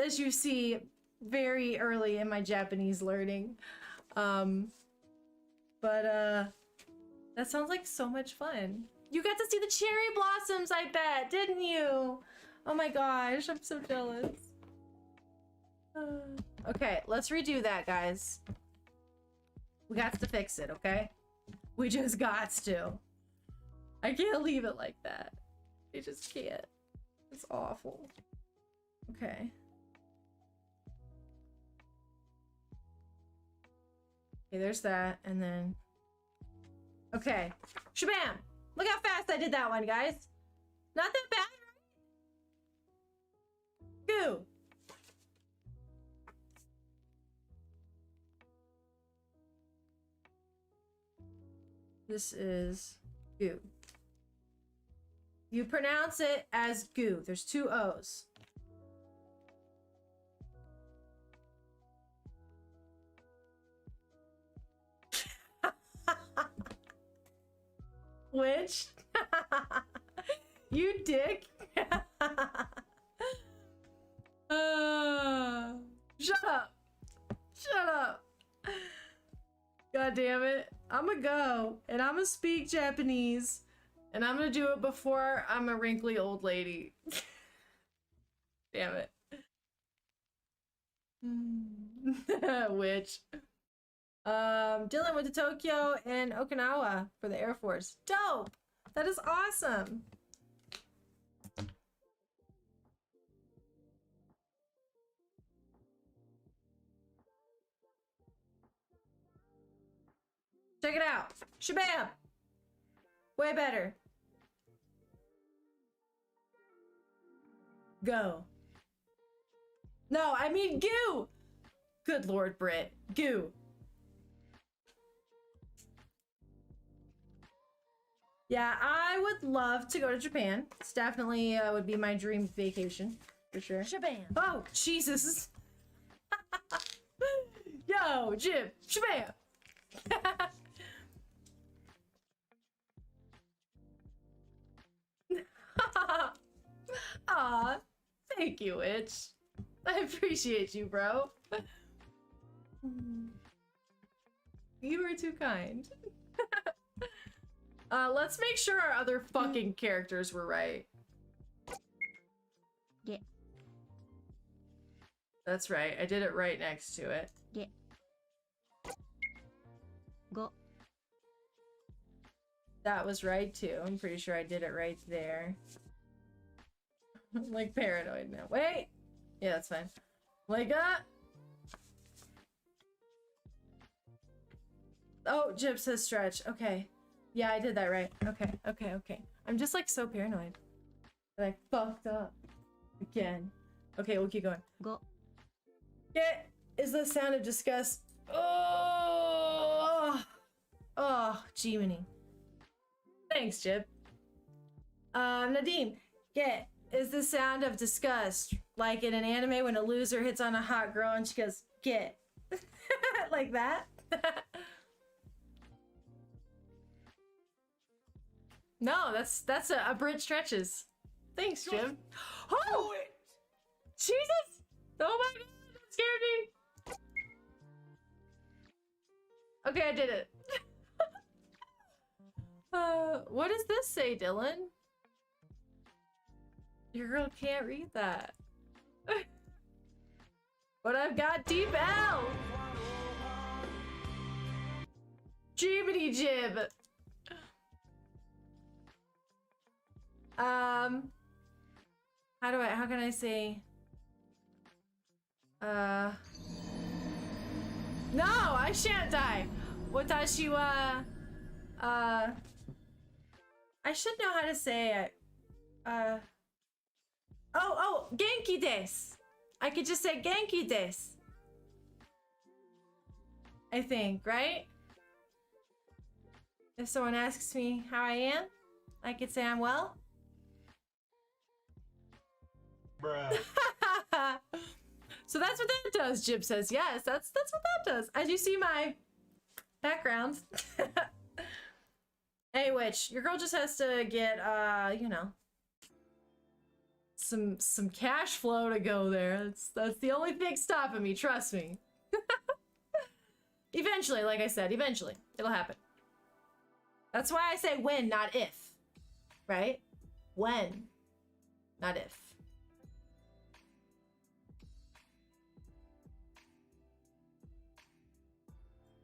as you see, very early in my Japanese learning. That sounds like so much fun. You got to see the cherry blossoms, I bet, didn't you? Oh my gosh, I'm so jealous. Okay, let's redo that, guys. We got to fix it, okay? We just got to. I can't leave it like that. I just can't. It's awful. Okay. Okay, there's that, and then... Okay. Shabam! Look how fast I did that one, guys. Not that bad, right? Goo! This is Goo. You pronounce it as Goo. There's 2 O's. Which? You dick. Shut up. Shut up. God damn it. I'm gonna go and I'm gonna speak Japanese and I'm gonna do it before I'm a wrinkly old lady. Damn it. Which? Dylan went to Tokyo and Okinawa for the Air Force. Dope! That is awesome. Check it out. Shabam! Way better. Go. No, I mean goo! Good lord, Brit. Goo. Yeah, I would love to go to Japan. It's definitely would be my dream vacation, for sure. Shabam. Oh, Jesus. Yo, Jim. Shabam. Aw, thank you, Itch. I appreciate you, bro. You are too kind. Let's make sure our other fucking characters were right. Yeah. That's right. I did it right next to it. Yeah. Go. That was right too. I'm pretty sure I did it right there. I'm like paranoid now. Wait! Yeah, that's fine. Like, oh, Jib says stretch. Okay. Yeah, I did that right. Okay, okay, okay. I'm just like so paranoid that I fucked up again. Okay, we'll keep going. Go. Get is the sound of disgust. Oh, oh, Jiminy. Thanks, Jib. Nadim, get is the sound of disgust, like in an anime when a loser hits on a hot girl and she goes, get. Like that? No, that's a Brit stretches. Thanks, Jim. Oh! Jesus! Oh my god, that scared me! Okay, I did it. What does this say, Dylan? Your girl can't read that. But I've got deep L! Jibbity jib! How can I say? No, I shan't die! Watashi wa, I should know how to say it. Oh, genki desu! I could just say genki desu. I think, right? If someone asks me how I am, I could say I'm well. Bruh. So that's what that does, Jib says. Yes, that's what that does. As you see my background. Hey, Witch, your girl just has to get, you know, some cash flow to go there. That's the only thing stopping me, trust me. Eventually, like I said, eventually. It'll happen. That's why I say when, not if. Right? When, not if.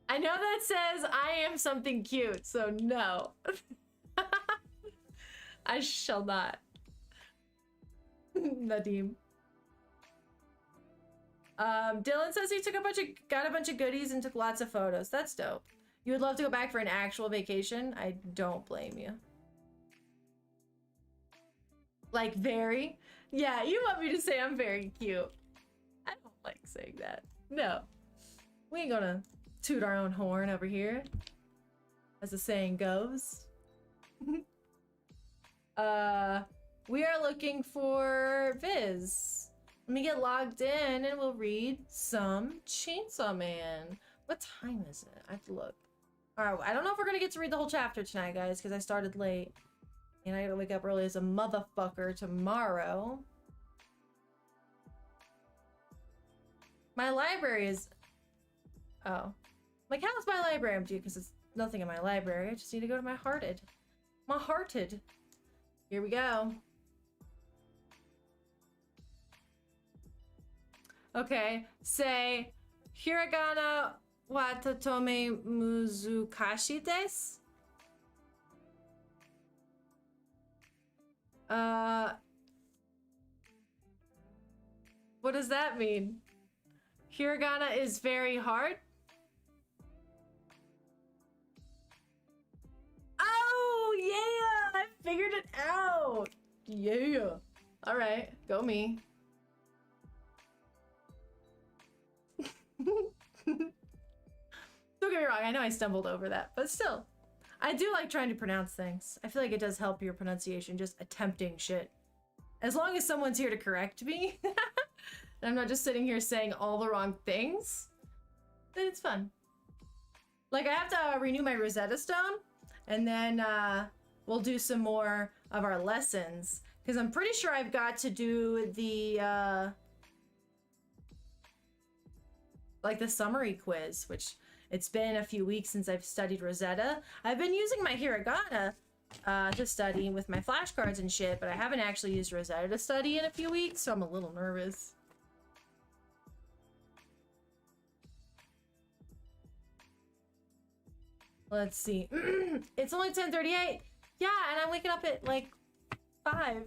I know that says I am something cute, so no. I shall not. Nadim. Dylan says he got a bunch of goodies and took lots of photos. That's dope. You would love to go back for an actual vacation? I don't blame you. Like very? Yeah, you want me to say I'm very cute. I don't like saying that. No. We ain't gonna toot our own horn over here, as the saying goes. We are looking for Viz. Let me get logged in and we'll read some Chainsaw Man. What time is it? I have to look. Alright, I don't know if we're gonna get to read the whole chapter tonight, guys, because I started late. And I gotta wake up early as a motherfucker tomorrow. My library is... Oh. Like, how's my library empty? Because there's nothing in my library. I just need to go to my Hearted. My Hearted. Here we go. Okay. Say, Hiragana Watatome Muzukashi desu? What does that mean? Hiragana is very hard? Oh, yeah! I figured it out! Yeah! Alright, go me. Don't get me wrong, I know I stumbled over that, but still. I do like trying to pronounce things. I feel like it does help your pronunciation, just attempting shit. As long as someone's here to correct me, and I'm not just sitting here saying all the wrong things, then it's fun. Like, I have to renew my Rosetta Stone, and then we'll do some more of our lessons, because I'm pretty sure I've got to do the, like the summary quiz, which it's been a few weeks since I've studied Rosetta. I've been using my hiragana to study with my flashcards and shit, but I haven't actually used Rosetta to study in a few weeks, so I'm a little nervous. Let's see. It's only 10:38. Yeah, and I'm waking up at like 5.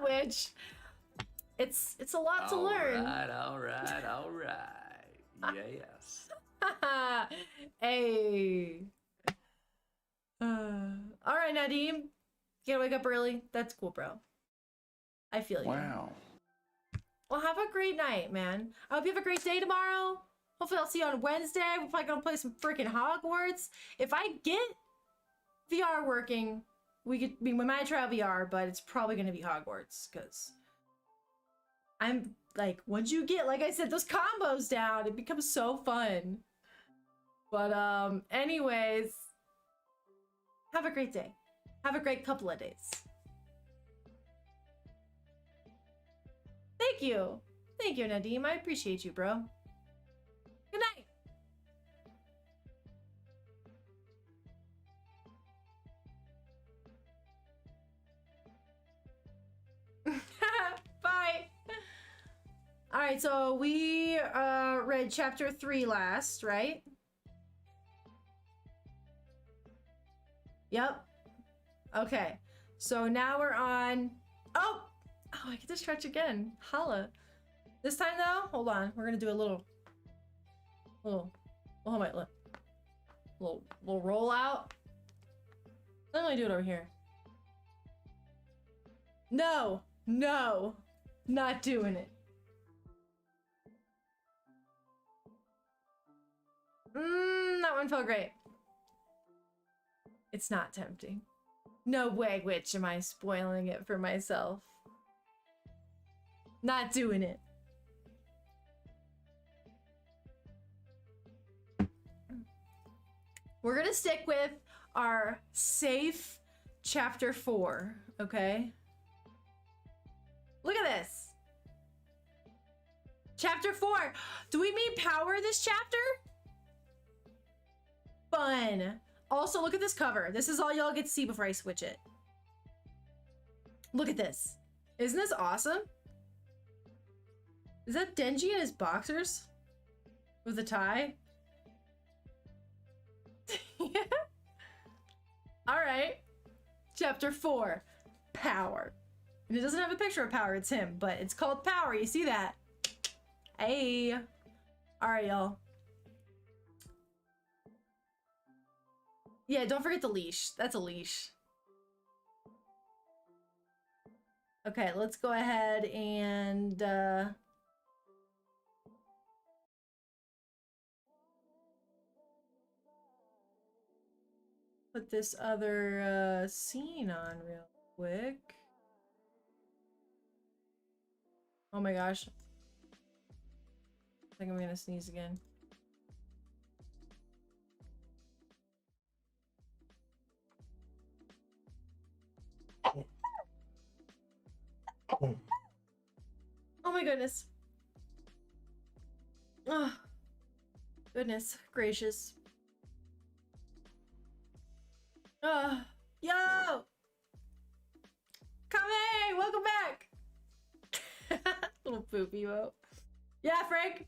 Which it's a lot to learn. All right. Yes. Hey. All right, Nadim. You gotta wake up early. That's cool, bro. I feel you. Wow. Well, have a great night, man. I hope you have a great day tomorrow. Hopefully I'll see you on Wednesday. We're probably gonna play some freaking Hogwarts. If I get VR working, we might try VR, but it's probably gonna be Hogwarts, because I'm like, once you get, like I said, those combos down, it becomes so fun. But anyways, have a great day. Have a great couple of days. Thank you. Thank you, Nadim. I appreciate you, bro. Good night. Bye. All right, so we read chapter 3 last, right? Yep. Okay. So now we're on... Oh, I get to stretch again. Holla. This time though, hold on. We're gonna do a little roll out. Let me do it over here. No, not doing it. That one felt great. It's not tempting. No way, witch, am I spoiling it for myself. Not doing it. We're gonna stick with our safe chapter 4, okay? Look at this. Chapter 4. Do we mean power this chapter? Fun. Also, look at this cover. This is all y'all get to see before I switch it. Look at this. Isn't this awesome? Is that Denji in his boxers? With a tie? Yeah. Alright. Chapter 4. Power. And it doesn't have a picture of Power, it's him, but it's called Power. You see that? Hey. Alright, y'all. Yeah, don't forget the leash. That's a leash. Okay, let's go ahead and put this other scene on real quick. Oh my gosh. I think I'm gonna sneeze again. Oh my goodness. Oh, goodness gracious. Yo! Kame! Welcome back! Little poop emo. Yeah, Frank.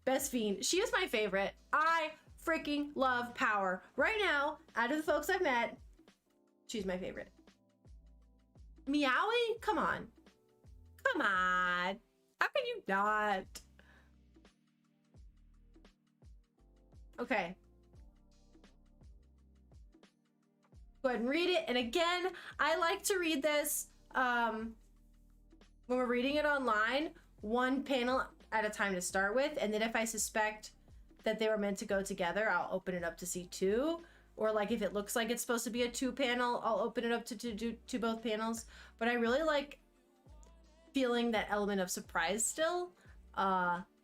Best fiend. She is my favorite. I freaking love Power. Right now, out of the folks I've met, she's my favorite. Meowie? Come on. Come on. How can you not? Okay. Go ahead and read it. And again, I like to read this when we're reading it online, one panel at a time to start with. And then if I suspect that they were meant to go together, I'll open it up to see two. Or like if it looks like it's supposed to be a two panel, I'll open it up to both panels. But I really like feeling that element of surprise still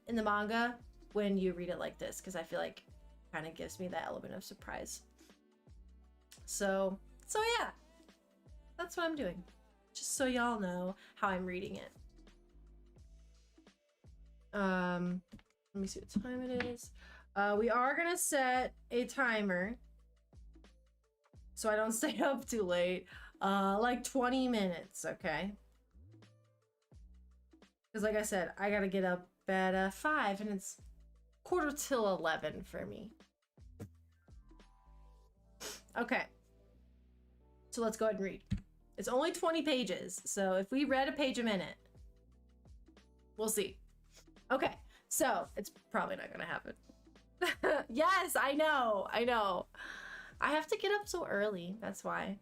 in the manga when you read it like this, because I feel like it kind of gives me that element of surprise. So yeah, that's what I'm doing. Just so y'all know how I'm reading it. Let me see what time it is. We are gonna set a timer so I don't stay up too late. Like 20 minutes, okay? Because like I said, I gotta get up at 5 and it's 11:45 for me. Okay. So let's go ahead and read. It's only 20 pages, so if we read a page a minute, we'll see. Okay, so it's probably not gonna happen. Yes, I know. I have to get up so early, that's why.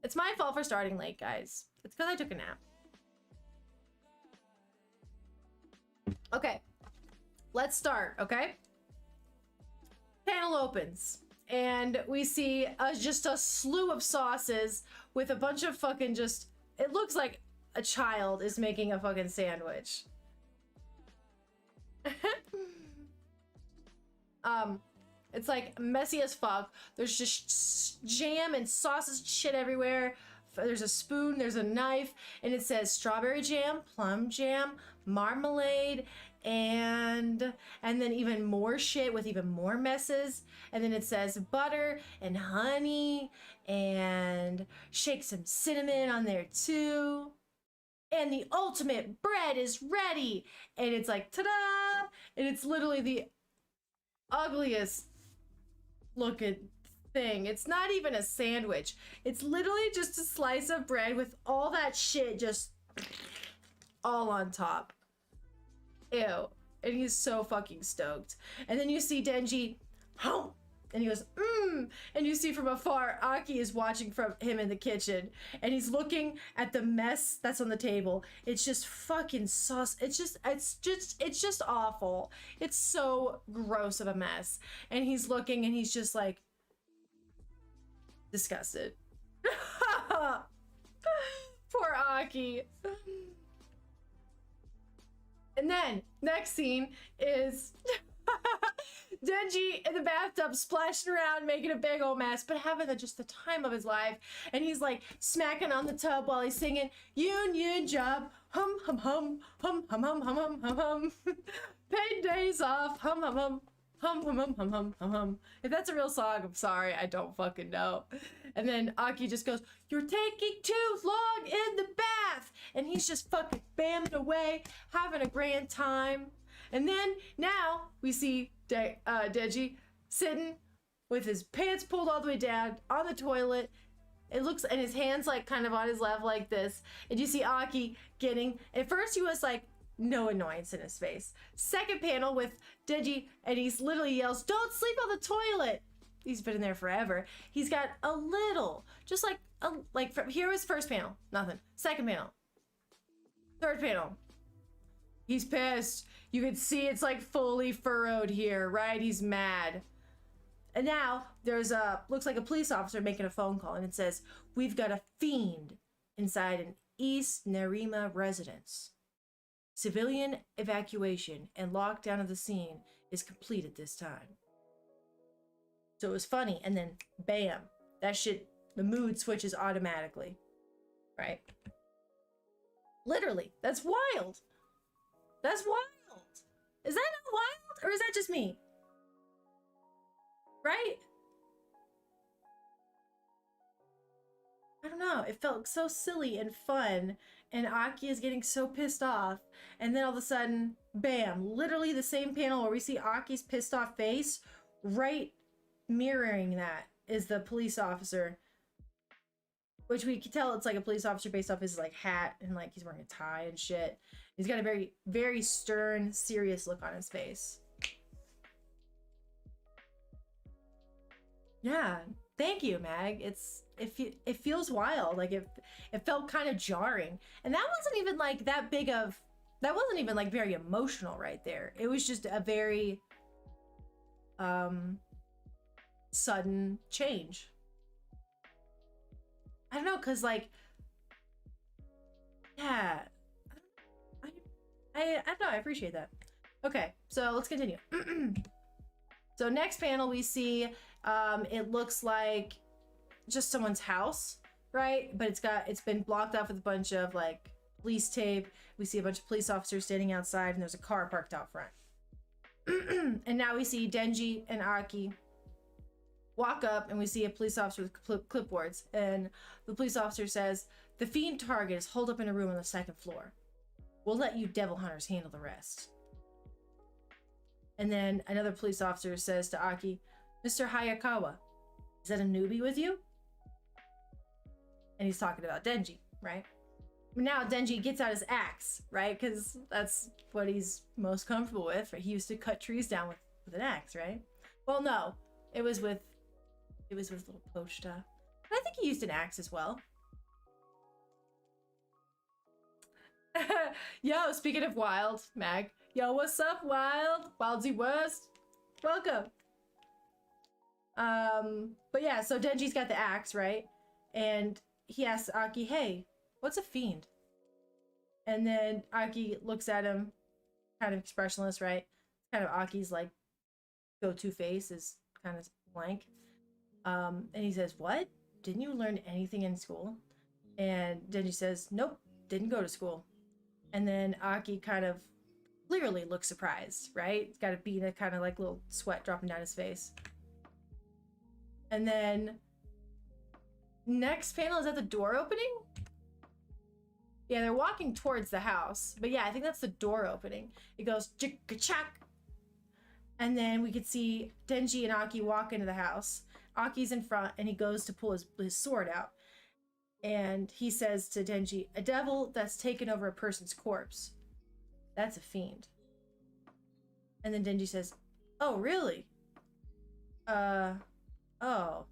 It's my fault for starting late, guys. It's because I took a nap. Okay, let's start, okay? Panel opens, and we see just a slew of sauces with a bunch of fucking just... It looks like a child is making a fucking sandwich. It's like messy as fuck. There's just jam and sauces shit everywhere. There's a spoon, there's a knife, and it says strawberry jam, plum jam, marmalade, and then even more shit with even more messes. And then it says butter and honey, and shake some cinnamon on there too. And the ultimate bread is ready. And it's like, ta-da! And it's literally the ugliest looking thing. It's not even a sandwich. It's literally just a slice of bread with all that shit just all on top. Ew. And he's so fucking stoked. And then you see Denji, hum, and he goes, mmm. And you see from afar, Aki is watching from him in the kitchen. And he's looking at the mess that's on the table. It's just fucking sauce. It's just awful. It's so gross of a mess. And he's looking and he's just like, disgusted. Poor Aki. And then, next scene is Denji in the bathtub splashing around, making a big old mess, but having just the time of his life. And he's like smacking on the tub while he's singing, union job, hum, hum, hum, hum, hum, hum, hum, hum, hum, hum. Paid days off, hum, hum, hum. Hum, hum, hum, hum, hum, hum, hum. If that's a real song, I'm sorry, I don't fucking know. And then Aki just goes, you're taking too long in the bath! And he's just fucking bamming away, having a grand time. And then, now, we see Denji sitting with his pants pulled all the way down on the toilet. It looks, and his hands like kind of on his lap like this. And you see Aki getting, at first he was like, no annoyance in his face. Second panel with Denji, and he's literally yells, don't sleep on the toilet. He's been in there forever. He's got a little, just like from here was first panel, nothing. Second panel, third panel, he's pissed. You can see it's like fully furrowed here, right? He's mad. And now there's looks like a police officer making a phone call, and it says, we've got a fiend inside an East Nerima residence. Civilian evacuation and lockdown of the scene is complete at this time. So it was funny, and then bam, that shit, the mood switches automatically, right? Literally, that's wild. That's wild. Is that not wild, or is that just me? Right? I don't know. It felt so silly and fun and Aki is getting so pissed off. And then all of a sudden, bam, literally the same panel where we see Aki's pissed off face, right mirroring that is the police officer. Which we can tell it's like a police officer based off his like hat and like he's wearing a tie and shit. He's got a very, very stern, serious look on his face. Yeah, thank you, Mag. It feels wild. Like it felt kind of jarring, and that wasn't even like that big of. That wasn't even like very emotional right there. It was just a very sudden change. I don't know, cause like, yeah, I don't know. I appreciate that. Okay, so let's continue. So next panel we see, it looks like just someone's house, right? But it's been blocked off with a bunch of like police tape. We see a bunch of police officers standing outside, and there's a car parked out front. And now we see Denji and Aki walk up, and we see a police officer with clipboards, and the police officer says, "The fiend target is holed up in a room on the second floor. We'll let you devil hunters handle the rest." And then another police officer says to Aki, "Mr. Hayakawa, is that a newbie with you?" And he's talking about Denji, right? Now Denji gets out his axe, right? Because that's what he's most comfortable with. Right? He used to cut trees down with an axe, right? Well, no, it was with little Pochta. But I think he used an axe as well. Yo, speaking of wild, Mag. Yo, what's up, Wild? Wildsy Worst. Welcome. But yeah, so Denji's got the axe, right? And he asks Aki, "Hey, what's a fiend?" And then Aki looks at him, kind of expressionless, right? Kind of Aki's like go-to face is kind of blank. And he says, "What? Didn't you learn anything in school?" And Denji says, "Nope, didn't go to school." And then Aki kind of clearly looks surprised, right? He's got a bead, a kind of like little sweat dropping down his face. And then next panel is at the door opening. Yeah, they're walking towards the house. But yeah, I think that's the door opening. It goes chik-ka-chak. And then we could see Denji and Aki walk into the house. Aki's in front, and he goes to pull his sword out. And he says to Denji, "A devil that's taken over a person's corpse. That's a fiend." And then Denji says, "Oh, really? Oh.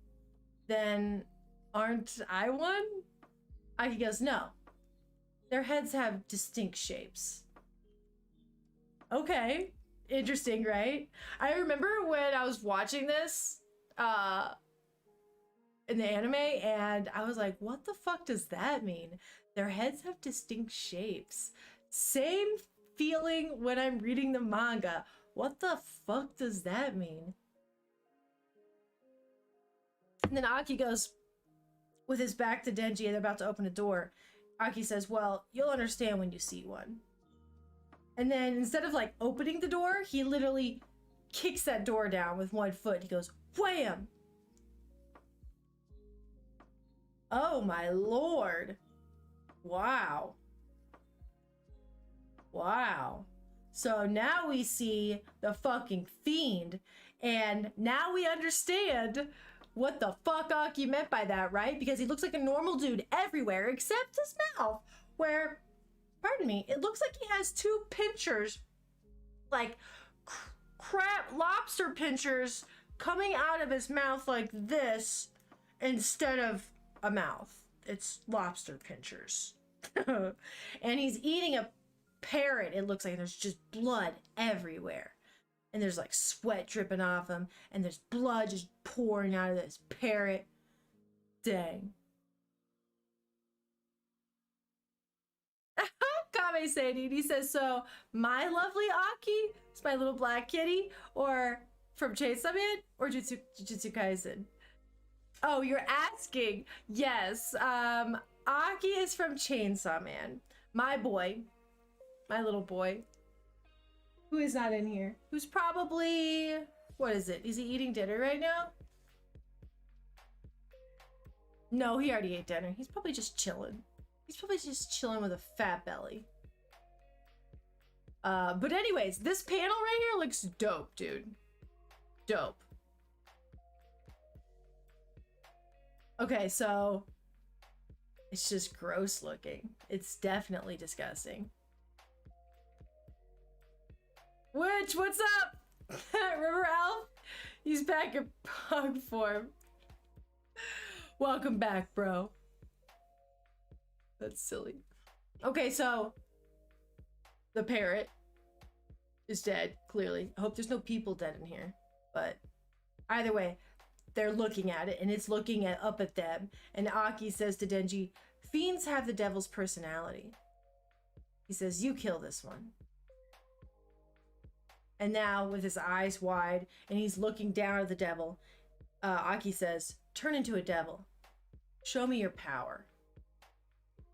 Then aren't I one?" Aki goes, "No. Their heads have distinct shapes." Okay. Interesting, right? I remember when I was watching this in the anime, and I was like, what the fuck does that mean? Their heads have distinct shapes. Same feeling when I'm reading the manga. What the fuck does that mean? And then Aki goes with his back to Denji, and they're about to open a door. Aki says, "Well, you'll understand when you see one." And then instead of like opening the door, he literally kicks that door down with one foot. He goes, wham! Oh my lord. Wow. Wow. So now we see the fucking fiend, and now we understand what the fuck Aki meant by that, right? Because he looks like a normal dude everywhere except his mouth, where, pardon me, it looks like he has two pinchers, like crab lobster pinchers coming out of his mouth like this instead of a mouth. It's lobster pinchers. And he's eating a parrot, it looks like, and there's just blood everywhere. And there's like sweat dripping off him, and there's blood just pouring out of this parrot. Dang. Kame Sadie, he says, "So my lovely Aki is my little black kitty, or from Chainsaw Man, or Jujutsu Kaisen?" Oh, you're asking. Yes, Aki is from Chainsaw Man. My boy, my little boy, who is not in here, who's probably, what is it? Is he eating dinner right now? No, he already ate dinner. He's probably just chilling. He's probably just chilling with a fat belly. But anyways, this panel right here looks dope, dude. Dope. Okay, so it's just gross looking. It's definitely disgusting. Witch, what's up? River Elf? He's back in pug form. Welcome back, bro. That's silly. Okay, so the parrot is dead, clearly. I hope there's no people dead in here. But either way, they're looking at it and it's looking up at them. And Aki says to Denji, fiends have the devil's personality. He says, you kill this one. And now with his eyes wide and he's looking down at the devil, Aki says, turn into a devil. Show me your power.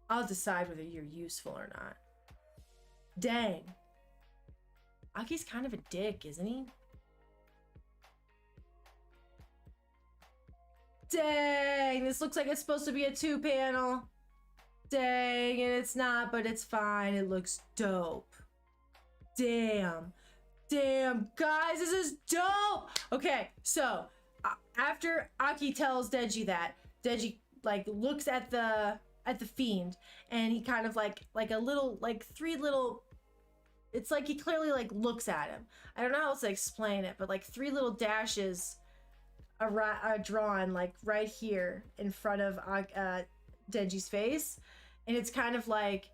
I'll decide whether you're useful or not. Dang. Aki's kind of a dick, isn't he? Dang, this looks like it's supposed to be a 2-panel. Dang, and it's not, but it's fine. It looks dope. Damn. Damn, guys, this is dope. Okay, so after Aki tells Denji that, Denji like looks at the fiend and he kind of like a little, like 3 little, it's like he clearly like looks at him. I don't know how else to explain it, but like 3 little dashes are drawn like right here in front of Denji's face, and it's kind of like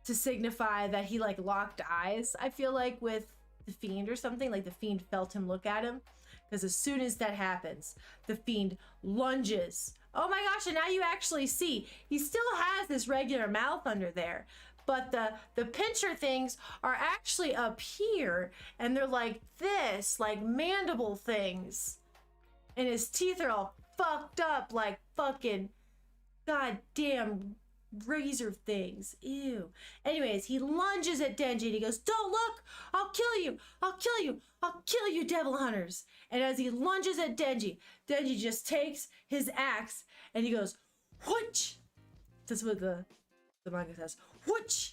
to signify that he like locked eyes, I feel like, with the fiend or something. Like the fiend felt him look at him, because as soon as that happens, the fiend lunges. Oh my gosh, and now you actually see he still has this regular mouth under there, but the pincher things are actually up here, and they're like this, like mandible things, and his teeth are all fucked up like fucking goddamn razor things. Ew. Anyways, he lunges at Denji and he goes, don't look, I'll kill you, I'll kill you, I'll kill you, devil hunters. And as he lunges at Denji, Denji just takes his axe and he goes, whoosh. That's what the manga says. Whoosh.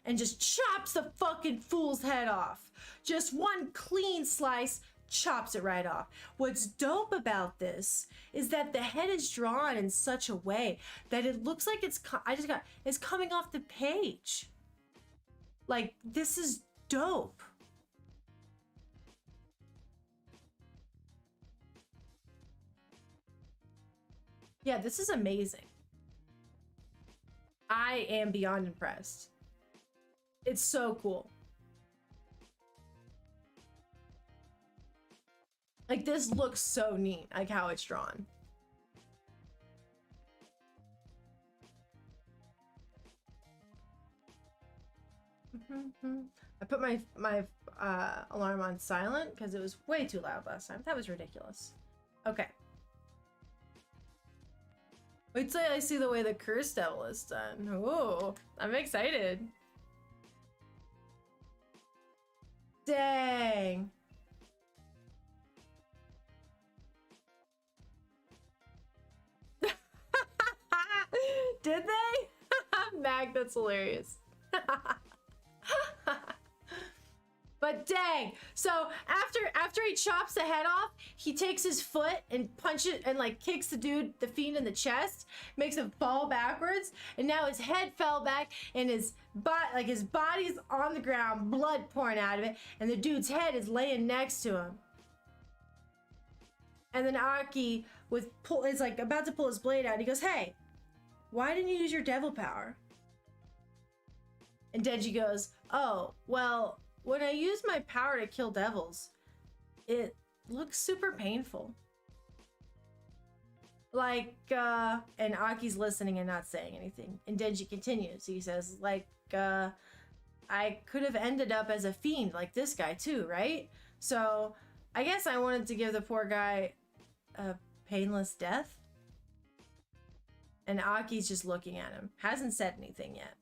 And just chops the fucking fool's head off. Just one clean slice, chops it right off. What's dope about this is that the head is drawn in such a way that it looks like it's coming off the page. Like, this is dope. Yeah, this is amazing. I am beyond impressed. It's so cool. Like, this looks so neat, like how it's drawn. I put my alarm on silent because it was way too loud last time. That was ridiculous. Okay. Wait till I see the way the curse devil is done. Ooh, I'm excited. Dang. Did they? Mag, that's hilarious. But dang, so after he chops the head off, he takes his foot and punches and like kicks the fiend in the chest, makes him fall backwards, and now his head fell back and his body's on the ground, blood pouring out of it, and the dude's head is laying next to him. And then Aki is like about to pull his blade out, and he goes, "Hey, why didn't you use your devil power?" And Denji goes, "Oh, well, when I use my power to kill devils, it looks super painful." Like, and Aki's listening and not saying anything. And Denji continues. He says, like, I could have ended up as a fiend like this guy too, right? So I guess I wanted to give the poor guy a painless death. And Aki's just looking at him. Hasn't said anything yet.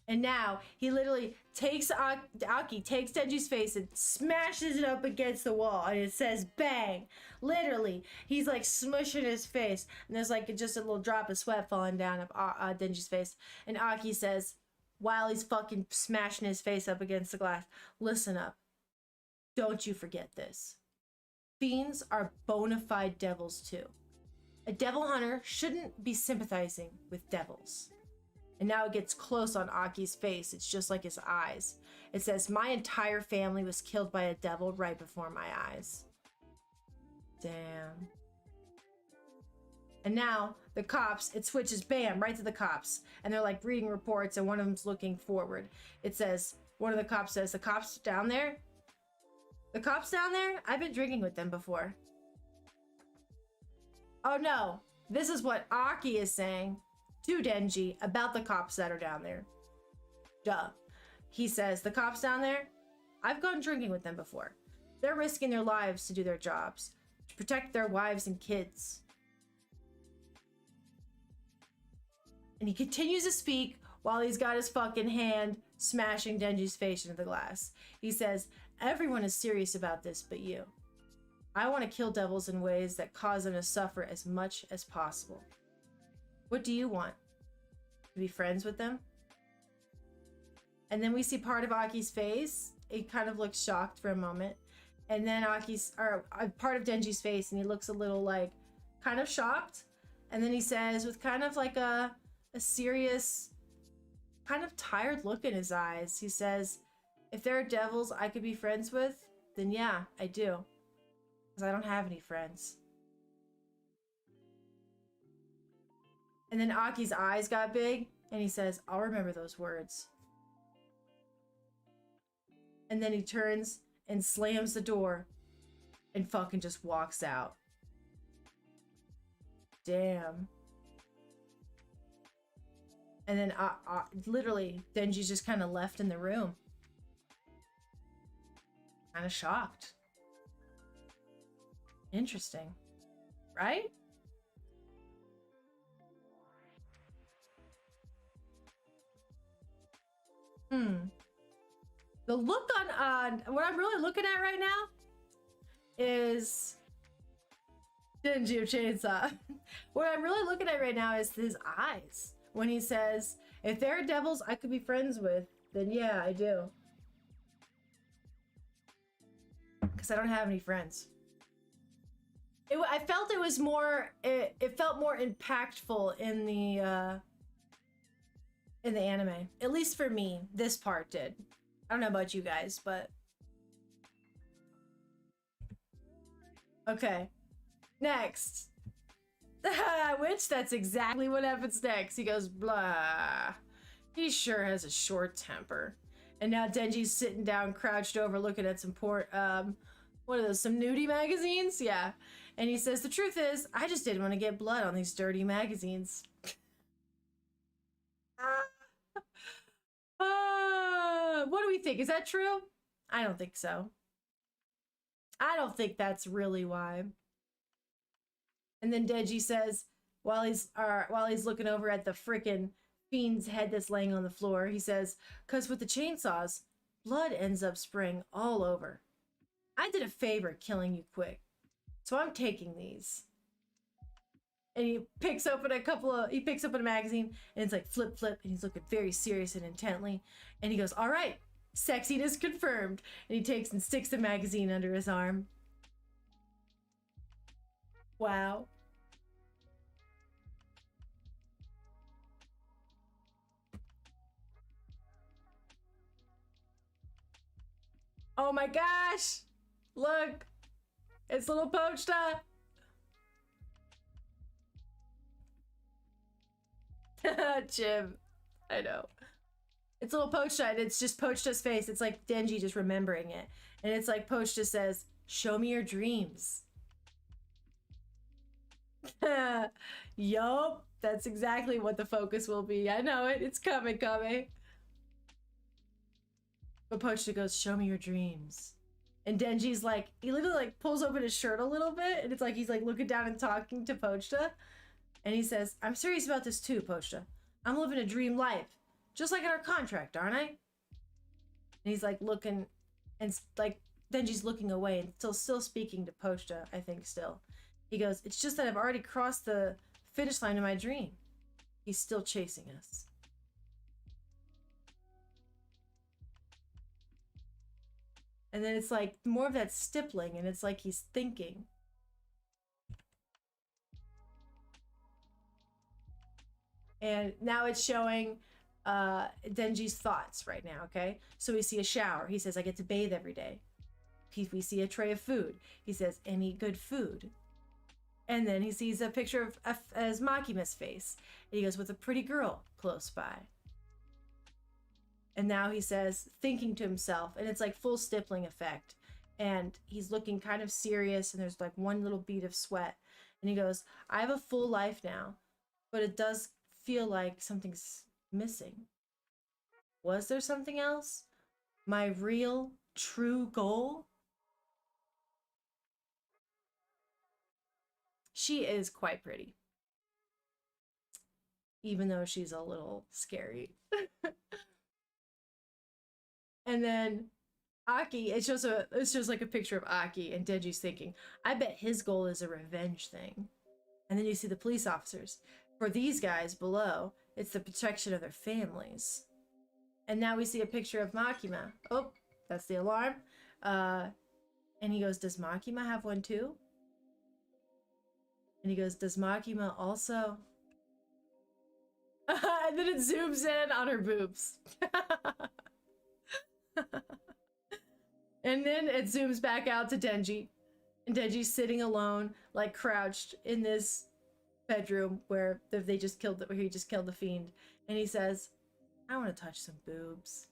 And now he literally takes Aki takes Denji's face and smashes it up against the wall, and it says bang. Literally, he's like smushing his face, and there's like just a little drop of sweat falling down Denji's face. And Aki says, while he's fucking smashing his face up against the glass, listen up. Don't you forget this. Fiends are bona fide devils too. A devil hunter shouldn't be sympathizing with devils. And now it gets close on Aki's face. It's just like his eyes. It says, my entire family was killed by a devil right before my eyes. Damn. And now the cops, it switches, bam, right to the cops. And they're like reading reports, and one of them's looking forward. It says, one of the cops says, the cops down there? The cops down there? I've been drinking with them before. Oh no, this is what Aki is saying to Denji about the cops that are down there. Duh. He says, the cops down there, I've gone drinking with them before. They're risking their lives to do their jobs, to protect their wives and kids. And he continues to speak while he's got his fucking hand smashing Denji's face into the glass. He says, everyone is serious about this but you. I want to kill devils in ways that cause them to suffer as much as possible. What do you want? To be friends with them? And then we see part of Aki's face. It kind of looks shocked for a moment. And then part of Denji's face, and he looks a little like kind of shocked. And then he says, with kind of like a serious, kind of tired look in his eyes, he says, if there are devils I could be friends with, then yeah, I do. Because I don't have any friends. And then Aki's eyes got big, and he says, I'll remember those words. And then he turns and slams the door and fucking just walks out. Damn. And then literally, Denji's just kind of left in the room. Kind of shocked. Interesting. Right? The look on what I'm really looking at right now is Denji of Chainsaw. What I'm really looking at right now is his eyes. When he says, if there are devils I could be friends with, then yeah, I do. Because I don't have any friends. I felt it was more, it felt more impactful in the anime. At least for me, this part did. I don't know about you guys, but... Okay. Next. Which, that's exactly what happens next. He goes, blah. He sure has a short temper. And now Denji's sitting down, crouched over, looking at some what are those, some nudie magazines? Yeah. And he says, the truth is, I just didn't want to get blood on these dirty magazines. What do we think? Is that true? I don't think so. I don't think that's really why. And then Denji says, while he's looking over at the frickin' fiend's head that's laying on the floor, he says, "'Cause with the chainsaws, blood ends up spraying all over. I did a favor killing you quick, so I'm taking these." And he picks open a magazine, and it's like flip, flip, and he's looking very serious and intently. And he goes, all right, sexiness confirmed. And he takes and sticks the magazine under his arm. Wow. Oh my gosh! Look! It's little Pochta! Jim. I know. It's little Pochta, and it's just Pochta's face. It's like Denji just remembering it. And it's like Pochta says, show me your dreams. Yup. That's exactly what the focus will be. I know it. It's coming. But Pochta goes, show me your dreams. And Denji's like, he literally like pulls open his shirt a little bit, and it's like he's like looking down and talking to Pochta. And he says, I'm serious about this too, Pochta. I'm living a dream life. just like in our contract, aren't I? And he's like looking, and like Denji's looking away and still speaking to Posta, I think still. He goes, it's just that I've already crossed the finish line of my dream. He's still chasing us. And then it's like more of that stippling, and it's like he's thinking. And now it's showing Denji's thoughts right now, okay? So we see a shower. He says, I get to bathe every day. We see a tray of food. He says, and eat good food. And then he sees a picture of as Makima's face. And he goes, with a pretty girl close by. And now he says, thinking to himself, and it's like full stippling effect. And he's looking kind of serious, and there's like one little bead of sweat. And he goes, I have a full life now, but it does feel like something's missing. Was there something else? My real, true goal? She is quite pretty. Even though she's a little scary. And then Aki, it's just like a picture of Aki, and Denji's thinking, I bet his goal is a revenge thing. And then you see the police officers. For these guys below, it's the protection of their families. And now we see a picture of Makima. Oh, that's the alarm. And he goes, does Makima have one too? And he goes, does Makima also? And then it zooms in on her boobs. And then it zooms back out to Denji. And Denji's sitting alone, like crouched in this bedroom where he just killed the fiend. And he says, I want to touch some boobs.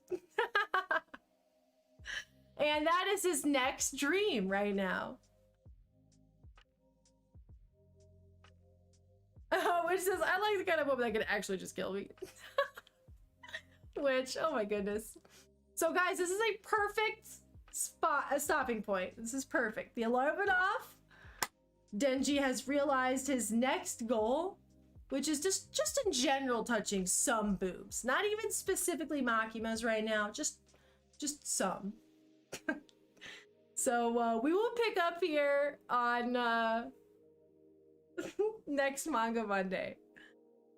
And that is his next dream right now. Which says, I like the kind of woman that can actually just kill me. Which, oh my goodness. So guys, this is a perfect stopping point. This is perfect. The alarm went off. Denji has realized his next goal, which is just in general touching some boobs. Not even specifically Makima's right now, just some. So we will pick up here on next Manga Monday.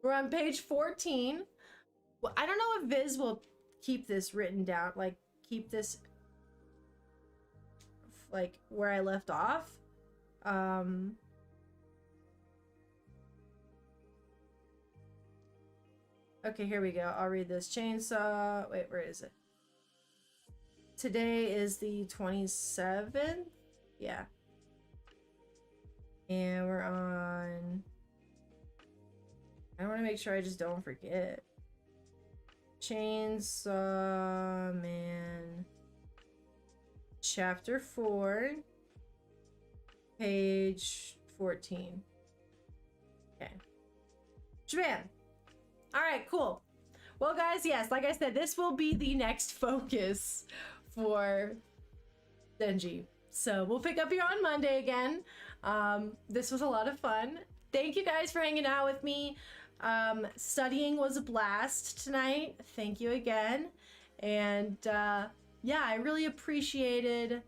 We're on page 14. Well, I don't know if Viz will keep this written down, like keep this like where I left off. Okay, here we go. I'll read this. Chainsaw. Wait, where is it? Today is the 27th? Yeah. And we're on... I want to make sure I just don't forget. Chainsaw Man. Chapter 4. Page 14. Okay. Japan. Alright, cool. Well, guys, yes, like I said, this will be the next focus for Denji. So we'll pick up here on Monday again. This was a lot of fun. Thank you guys for hanging out with me. Studying was a blast tonight. Thank you again. And yeah, I really appreciated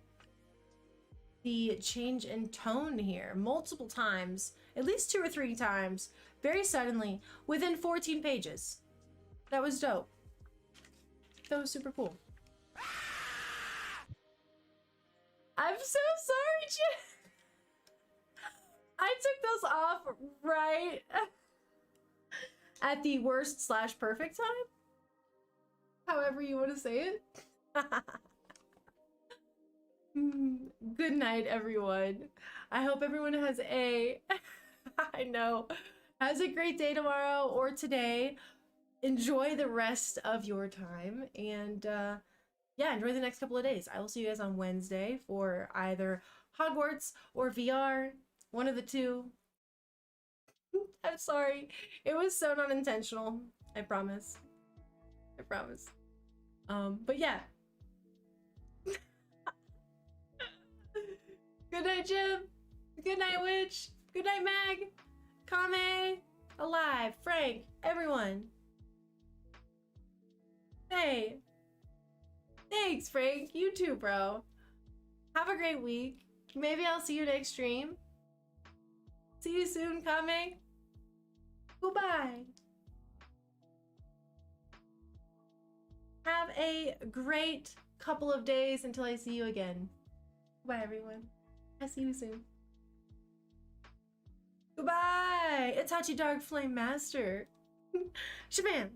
the change in tone here multiple times, at least 2 or 3 times, very suddenly, within 14 pages. That was dope. That was super cool. I'm so sorry, Jen. I took those off right at the worst / perfect time. However you want to say it. Good night, everyone. I hope everyone has I know, has a great day tomorrow or today. Enjoy the rest of your time, and yeah, enjoy the next couple of days. I will see you guys on Wednesday for either Hogwarts or VR, one of the two. I'm sorry, it was so not intentional. I promise. I promise. But yeah. Good night, Jim. Good night, Witch. Good night, Mag. Kame. Alive. Frank. Everyone. Hey. Thanks, Frank. You too, bro. Have a great week. Maybe I'll see you next stream. See you soon, Kame. Goodbye. Have a great couple of days until I see you again. Bye, everyone. I'll see you soon. Goodbye. Itachi Dark Flame Master. Shaban.